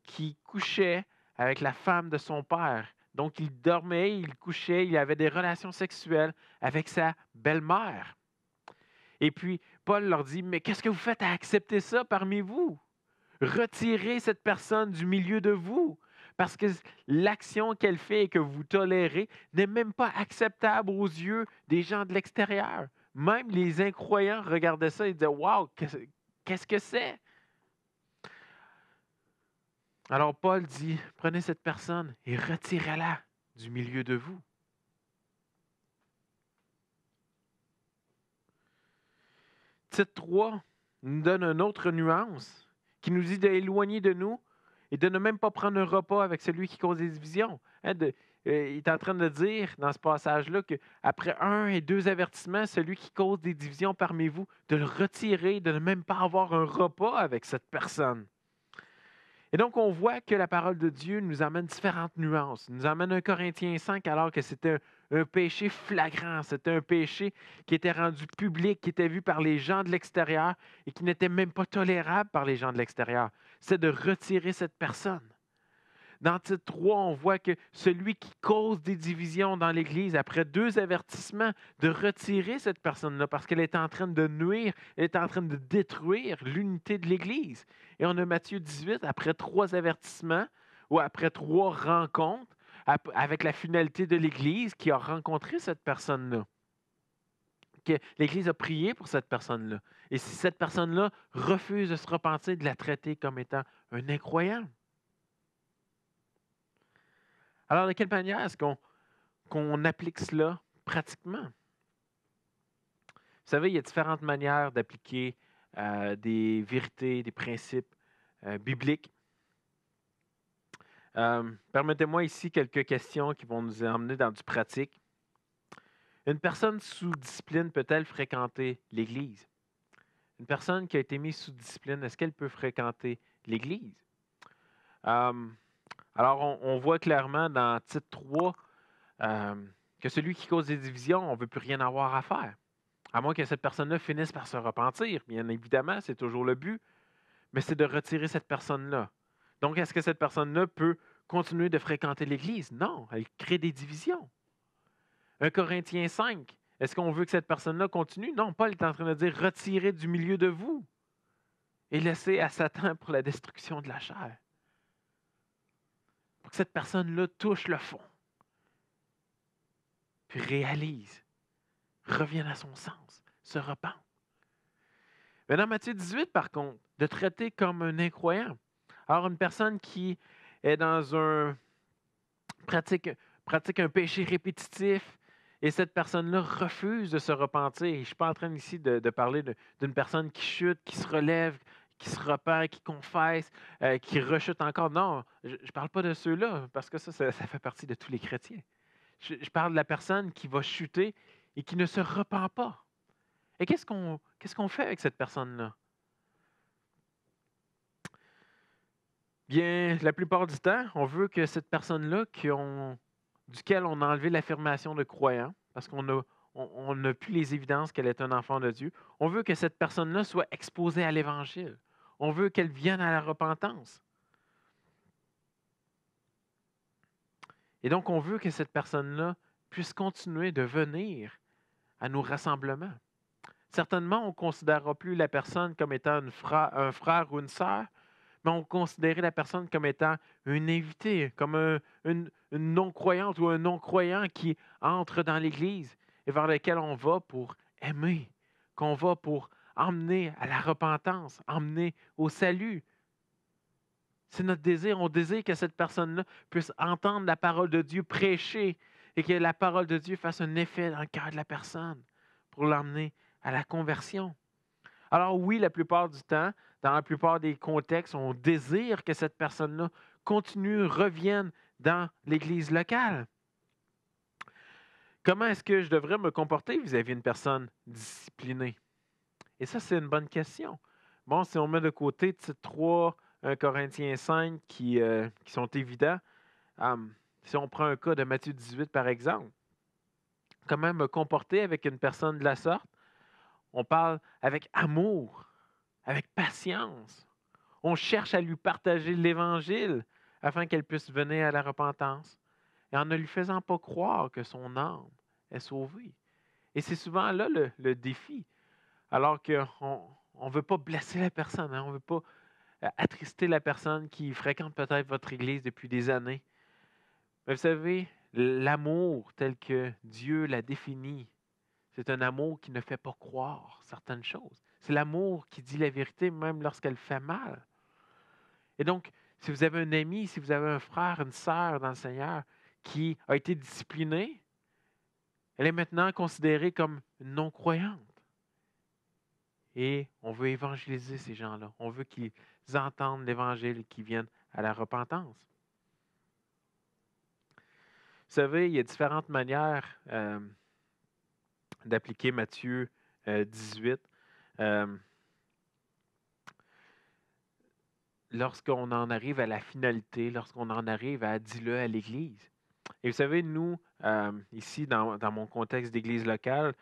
[SPEAKER 1] qui couchait avec la femme de son père. Donc, il dormait, il couchait, il avait des relations sexuelles avec sa belle-mère. Et puis, Paul leur dit, mais qu'est-ce que vous faites à accepter ça parmi vous? Retirez cette personne du milieu de vous, parce que l'action qu'elle fait et que vous tolérez n'est même pas acceptable aux yeux des gens de l'extérieur. Même les incroyants regardaient ça et disaient « Wow, qu'est-ce que c'est? » Alors Paul dit, prenez cette personne et retirez-la du milieu de vous. Titre 3 nous donne une autre nuance qui nous dit d'éloigner de nous et de ne même pas prendre un repas avec celui qui cause des divisions. Il est en train de dire dans ce passage-là qu'après 1 et 2 avertissements, celui qui cause des divisions parmi vous, de le retirer, de ne même pas avoir un repas avec cette personne. Et donc, on voit que la parole de Dieu nous amène différentes nuances. Il nous amène 1 Corinthiens 5 alors que c'était un péché flagrant. C'était un péché qui était rendu public, qui était vu par les gens de l'extérieur et qui n'était même pas tolérable par les gens de l'extérieur. C'est de retirer cette personne. Dans titre 3, on voit que celui qui cause des divisions dans l'Église, après 2 avertissements, de retirer cette personne-là parce qu'elle est en train de nuire, elle est en train de détruire l'unité de l'Église. Et on a Matthieu 18, après 3 avertissements ou après 3 rencontres avec la finalité de l'Église qui a rencontré cette personne-là. que l'Église a prié pour cette personne-là. Et si cette personne-là refuse de se repentir, de la traiter comme étant un incroyant. Alors, de quelle manière est-ce qu'on applique cela pratiquement? Vous savez, il y a différentes manières d'appliquer des vérités, des principes bibliques. Permettez-moi ici quelques questions qui vont nous emmener dans du pratique. Une personne sous discipline peut-elle fréquenter l'Église? Une personne qui a été mise sous discipline, est-ce qu'elle peut fréquenter l'Église? Alors, on voit clairement dans titre 3 que celui qui cause des divisions, on ne veut plus rien avoir à faire. À moins que cette personne-là finisse par se repentir. Bien évidemment, c'est toujours le but, mais c'est de retirer cette personne-là. Donc, est-ce que cette personne-là peut continuer de fréquenter l'Église? Non, elle crée des divisions. 1 Corinthiens 5, est-ce qu'on veut que cette personne-là continue? Non, Paul est en train de dire retirez du milieu de vous et laissez à Satan pour la destruction de la chair. Pour que cette personne-là touche le fond, puis réalise, revienne à son sens, se repente. Mais dans Matthieu 18, par contre, de traiter comme un incroyant. Alors, une personne qui est dans un pratique un péché répétitif et cette personne-là refuse de se repentir. Et je ne suis pas en train ici de parler d'une personne qui chute, qui se relève, qui se repent, qui confesse, qui rechute encore. Non, je ne parle pas de ceux-là, parce que ça fait partie de tous les chrétiens. Je parle de la personne qui va chuter et qui ne se repent pas. Et qu'est-ce qu'on fait avec cette personne-là? Bien, la plupart du temps, on veut que cette personne-là, duquel on a enlevé l'affirmation de croyant, parce qu'on n'a plus les évidences qu'elle est un enfant de Dieu, on veut que cette personne-là soit exposée à l'Évangile. On veut qu'elle vienne à la repentance. Et donc, on veut que cette personne-là puisse continuer de venir à nos rassemblements. Certainement, on ne considérera plus la personne comme étant un frère ou une sœur, mais on considérait la personne comme étant une invitée, comme une non-croyante ou un non-croyant qui entre dans l'Église et vers lequel on va pour aimer, qu'on va pour emmener à la repentance, emmener au salut. C'est notre désir. On désire que cette personne-là puisse entendre la parole de Dieu prêcher et que la parole de Dieu fasse un effet dans le cœur de la personne pour l'emmener à la conversion. Alors oui, la plupart du temps, dans la plupart des contextes, on désire que cette personne-là continue, revienne dans l'Église locale. Comment est-ce que je devrais me comporter vis-à-vis d'une personne disciplinée? Et ça, c'est une bonne question. Bon, si on met de côté titre 3, 1 Corinthiens 5 qui sont évidents, si on prend un cas de Matthieu 18 par exemple, comment me comporter avec une personne de la sorte? On parle avec amour, avec patience. On cherche à lui partager l'Évangile afin qu'elle puisse venir à la repentance et en ne lui faisant pas croire que son âme est sauvée. Et c'est souvent là le défi, alors qu'on ne veut pas blesser la personne, hein, on ne veut pas attrister la personne qui fréquente peut-être votre Église depuis des années. Mais vous savez, l'amour tel que Dieu l'a défini, c'est un amour qui ne fait pas croire certaines choses. C'est l'amour qui dit la vérité même lorsqu'elle fait mal. Et donc, si vous avez un ami, si vous avez un frère, une sœur dans le Seigneur qui a été disciplinée, elle est maintenant considérée comme une non-croyante. Et on veut évangéliser ces gens-là. On veut qu'ils entendent l'Évangile et qu'ils viennent à la repentance. Vous savez, il y a différentes manières d'appliquer Matthieu 18. Lorsqu'on en arrive à la finalité, lorsqu'on en arrive à dire-le à l'Église. Et vous savez, nous, ici, dans mon contexte d'Église locale,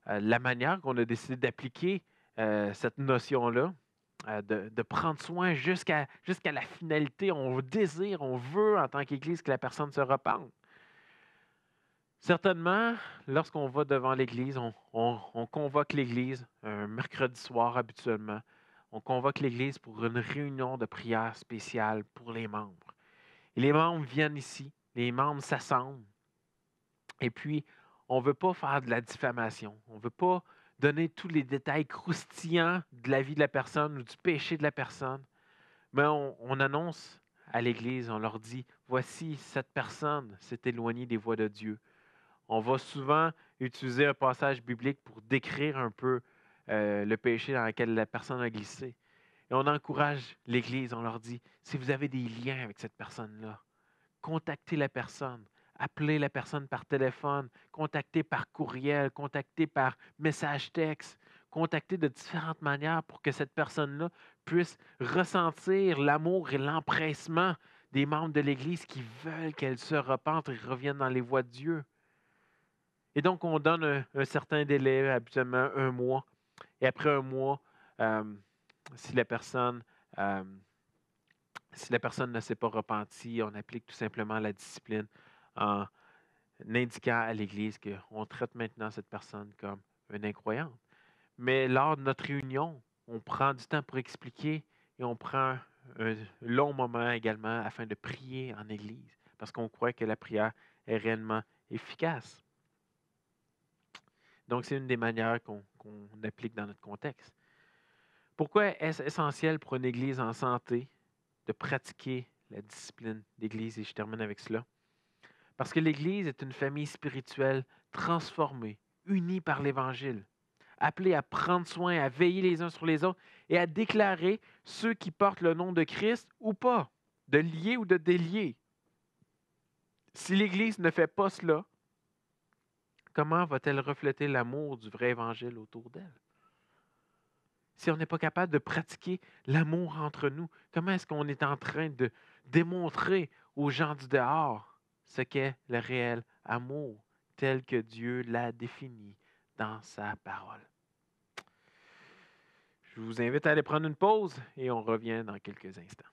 [SPEAKER 1] la manière qu'on a décidé d'appliquer cette notion-là, de prendre soin jusqu'à la finalité, on désire, on veut en tant qu'Église que la personne se repente. Certainement, lorsqu'on va devant l'Église, on convoque l'Église un mercredi soir habituellement. On convoque l'Église pour une réunion de prière spéciale pour les membres. Et les membres viennent ici, les membres s'assemblent. Et puis, On ne veut pas faire de la diffamation. On ne veut pas donner tous les détails croustillants de la vie de la personne ou du péché de la personne. Mais on annonce à l'Église, on leur dit, voici, cette personne s'est éloignée des voies de Dieu. On va souvent utiliser un passage biblique pour décrire un peu le péché dans lequel la personne a glissé. Et on encourage l'Église, on leur dit, si vous avez des liens avec cette personne-là, contactez la personne, appelez la personne par téléphone, contactez par courriel, contactez par message texte, contactez de différentes manières pour que cette personne-là puisse ressentir l'amour et l'empressement des membres de l'Église qui veulent qu'elle se repente et revienne dans les voies de Dieu. Et donc, on donne un certain délai, habituellement 1 mois. Et après 1 mois, euh, si la personne euh, si la personne ne s'est pas repentie, on applique tout simplement la discipline en indiquant à l'Église qu'on traite maintenant cette personne comme une incroyante. Mais lors de notre réunion, on prend du temps pour expliquer et on prend un long moment également afin de prier en Église parce qu'on croit que la prière est réellement efficace. Donc, c'est une des manières qu'on applique dans notre contexte. Pourquoi est-ce essentiel pour une Église en santé de pratiquer la discipline d'Église? Et je termine avec cela. Parce que l'Église est une famille spirituelle transformée, unie par l'Évangile, appelée à prendre soin, à veiller les uns sur les autres et à déclarer ceux qui portent le nom de Christ ou pas, de lier ou de délier. Si l'Église ne fait pas cela, comment va-t-elle refléter l'amour du vrai Évangile autour d'elle? Si on n'est pas capable de pratiquer l'amour entre nous, comment est-ce qu'on est en train de démontrer aux gens du dehors ce qu'est le réel amour tel que Dieu l'a défini dans sa parole? Je vous invite à aller prendre une pause et on revient dans quelques instants.